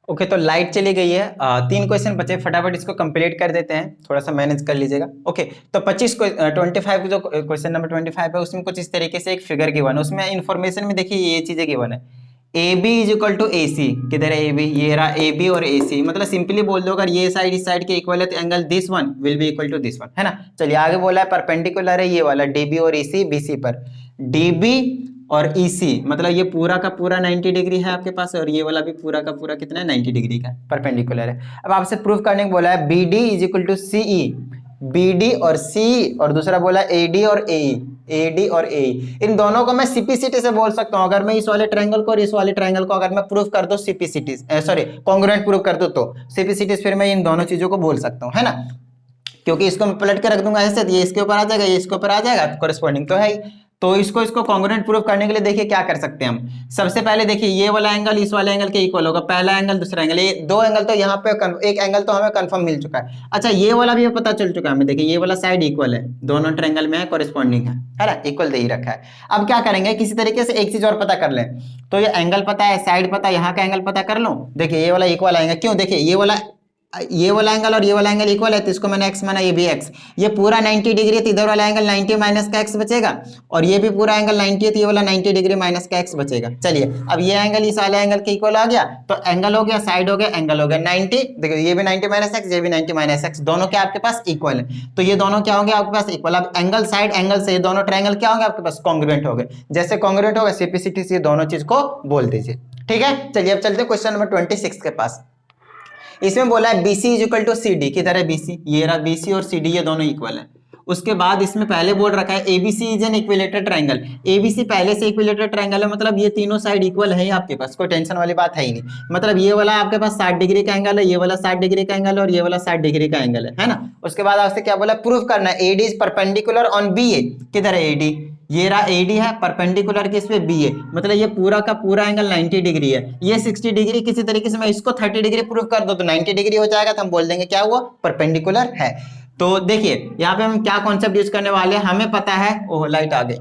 ओके तो लाइट चली गई है, 3 क्वेश्चन बचे, फटाफट इसको कंप्लीट कर देते हैं, थोड़ा सा मैनेज कर लीजिएगा। ओके तो 25 25 जो क्वेश्चन नंबर 25 है उसमें कुछ इस तरीके से एक फिगर गिवन है, उसमें इन्फॉर्मेशन में देखिए ये चीजें गिवन है, AB is equal to AC, किधर है AB, ये रहा AB और AC, मतलब सिंपली बोल दो अगर ये साइड इस साइड के इक्वल है तो angle this one will be equal to this one, है ना। चलिए आगे बोला है परपेंडिकुलर है ये वाला DB और EC BC पर, DB और EC मतलब ये पूरा का पूरा 90 डिग्री है आपके पास और ये वाला भी पूरा का पूरा कितना है 90 डिग्री का परपेंडिकुलर है। अब आपसे प्रूफ करने को बोला है BD is equal to CE, BD और CE और दूसरा बोला AD और AE, AD और AE, इन दोनों को मैं CPCT से बोल सकता हूं। अगर मैं इस वाले ट्रायंगल को और इस वाले ट्रायंगल को अगर मैं प्रूफ कर दो CPCT सॉरी कॉन्ग्रुएंट प्रूफ कर दो तो CPCT फिर मैं इन दोनों चीजों को बोल सकता हूं, है ना। क्योंकि इसको मैं पलट के रख दूंगा ऐसे, ये इसके ऊपर आ जाएगा, ये इसके ऊपर आ जाएगा, कॉरेस्पॉन्डिंग तो है ही। तो इसको कॉन्ग्रुएंट प्रूफ करने के लिए देखिए क्या कर सकते हैं हम। सबसे पहले देखिए ये वाला एंगल इस वाले एंगल के इक्वल होगा, पहला एंगल दूसरा एंगल, ये दो एंगल तो यहाँ पे एक एंगल तो हमें कंफर्म मिल चुका है। अच्छा ये वाला भी पता चल चुका है हमें, देखिए ये वाला साइड इक्वल है, दोनों ट्रायंगल में है, कॉरेस्पॉन्डिंग है ना, इक्वल दे ही रखा है। अब क्या करेंगे, किसी तरीके से एक चीज और पता कर लें, तो ये एंगल पता है, साइड पता है, यहाँ का एंगल पता कर लो। देखिए ये वाला इक्वल आएगा, क्यों, देखिए ये वाला एंगल और ये वाला एंगल इक्वल है तो इसको मैंने x माना, ये भी x, ये पूरा 90 डिग्री है तो इधर वाला एंगल 90 माइनस का x बचेगा और ये भी पूरा एंगल 90 है तो ये वाला 90 डिग्री माइनस का x बचेगा। चलिए अब ये एंगल इस वाले एंगल के इक्वल आ गया, तो एंगल हो गया, साइड हो गया, एंगल हो गया 90, देखो ये भी 90 माइनस x, ये भी 90 माइनस x, दोनों क्या आपके पास इक्वल है, तो ये दोनों क्या होंगे आपके पास इक्वल। अब एंगल साइड एंगल से ये दोनों ट्रायंगल क्या होंगे आपके पास, कॉन्ग्रुएंट हो गए। जैसे कॉन्ग्रुएंट होगा CPCT से दोनों चीज को बोल दीजिए, ठीक है। चलिए अब चलते हैं क्वेश्चन नंबर 26 के पास। इसमें बोला है BC is equal to CD, किधर है BC, ये रहा BC और CD ये दोनों इक्वल है। उसके बाद इसमें पहले बोल रखा है ABC is an equilateral triangle, ABC पहले से इक्विलेटरल ट्रायंगल है, मतलब ये तीनों साइड इक्वल है आपके पास, कोई टेंशन वाली बात है ही नहीं। मतलब ये वाला आपके पास 60 डिग्री का एंगल है, ये वाला 60 डिग्री का एंगल है और ये वाला 60 डिग्री का एंगल है ना। उसके बाद आपसे क्या बोला, प्रूफ करना है AD is perpendicular on BA, किधर है AD, ये रहा AD है परपेंडिकुलर किस पे, BA, मतलब ये पूरा का पूरा एंगल 90 डिग्री है, ये 60 डिग्री, किसी तरीके से मैं इसको 30 डिग्री प्रूफ कर दो तो 90 डिग्री हो जाएगा, तो हम बोल देंगे क्या हुआ, परपेंडिकुलर है। तो देखिए यहाँ पे हम क्या कॉन्सेप्ट यूज करने वाले हैं, हमें पता है, ओह लाइट आ गई,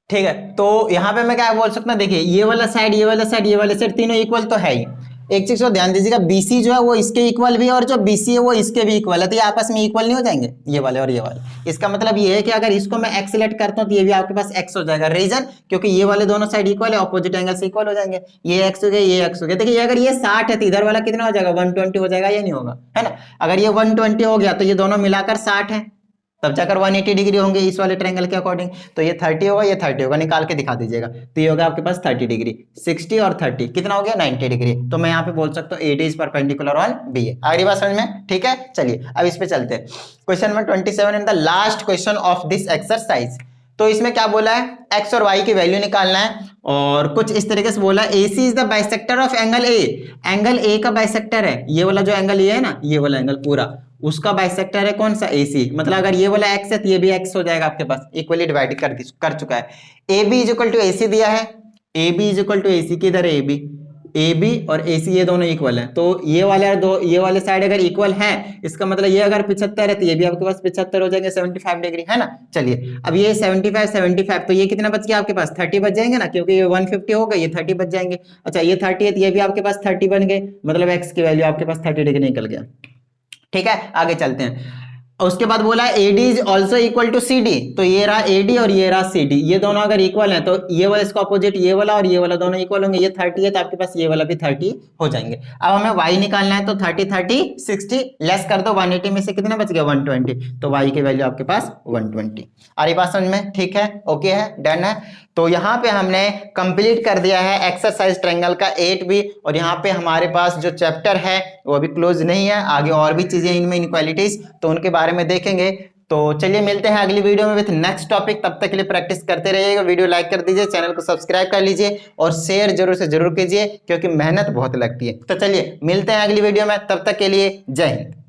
ठीक है। तो यहाँ पे मैं क्या बोल सकता हूँ, देखिए ये वाला साइड, ये वाला साइड, ये वाला साइड तीनों इक्वल तो है ही। एक चीज को ध्यान दीजिएगा, BC जो है वो इसके इक्वल भी है और जो BC है वो इसके भी इक्वल है, तो ये आपस में इक्वल नहीं हो जाएंगे, ये वाले और ये वाले। इसका मतलब ये है कि अगर इसको मैं x सिलेक्ट करता हूँ तो ये भी आपके पास x हो जाएगा, रीजन क्योंकि ये वाले दोनों साइड इक्वल है, ऑपोजिट एंगल से इक्वल हो जाएंगे, ये x हो गया, ये x हो गया। देखिए अगर ये 60 है तो इधर वाला कितना हो जाएगा, 120 हो जाएगा या नहीं होगा, है ना। अगर ये 120 हो गया तो ये दोनों मिलाकर 60 है, तब जाकर 180 डिग्री होंगे इस वाले ट्रायंगल के अकॉर्डिंग, तो ये 30 होगा, ये 30 होगा, निकाल के दिखा दीजिएगा, तो ये होगा आपके पास 30 डिग्री, 60 और 30 कितना हो गया, 90 डिग्री। तो मैं यहाँ पे बोल सकता हूँ AD is perpendicular on BA। अगली बात समझ में, ठीक है। चलिए अब इस पे चलते हैं, question number 27 and the last question of this exercise. तो इसमें क्या बोला है, एक्स और वाई की वैल्यू निकालना है और कुछ इस तरीके से बोला है AC is the bisector of angle A. Angle A का बाइसेक्टर है, ये वाला जो एंगल ये है ना, ये वाला एंगल पूरा उसका बाइसेक्टर है कौन सा, AC। मतलब अगर ये वाला x है तो ये भी x हो जाएगा आपके पास, इक्वली डिवाइड कर चुका है। AB is equal to AC दिया है, AB is equal to AC, किधर है AB, AB और AC ये दोनों इक्वल हैं, तो ये वाले साइड अगर इक्वल हैं, इसका मतलब ये अगर 75 है तो ये भी आपके पास 75 हो जाएंगे, 75 डिग्री, है ना। चलिए अब ये 75 तो ये कितना बच गया आपके पास, 30 बच जाएंगे ना, क्योंकि ये 150 हो गए, ये 30 बच जाएंगे। अच्छा ये 30 है तो ये भी आपके पास 30 बन गए, मतलब एक्स की वैल्यू आपके पास 30 डिग्री निकल गया। ठीक है, आगे चलते हैं। उसके बाद बोला AD is also equal to CD, तो ये रहा AD और ये रहा CD, ये दोनों अगर इक्वल हैं तो ये वाला इसका अपोजिट ये वाला और ये वाला दोनों इक्वल होंगे, ये 30 है तो आपके पास ये वाला भी 30 हो जाएंगे। अब हमें y निकालना है, तो 30 30 60 लेस कर दो, 180 में से कितना बच गया 120, तो y की वैल्यू आपके पास 120। आ रही बात समझ में, ठीक है, ओके है, डन है। तो यहाँ पे हमने कंप्लीट कर दिया है एक्सरसाइज ट्रायंगल का 8B, और यहाँ पे हमारे पास जो चैप्टर है वो अभी क्लोज नहीं है, आगे और भी चीजें इनमें इनक्वालिटीज, तो उनके बारे में देखेंगे। तो चलिए मिलते हैं अगली वीडियो में विथ नेक्स्ट टॉपिक, तब तक के लिए प्रैक्टिस करते रहिएगा, वीडियो लाइक कर दीजिए, चैनल को सब्सक्राइब कर लीजिए और शेयर जरूर से जरूर कीजिए, क्योंकि मेहनत बहुत लगती है। तो चलिए मिलते हैं अगली वीडियो में, तब तक के लिए जय हिंद।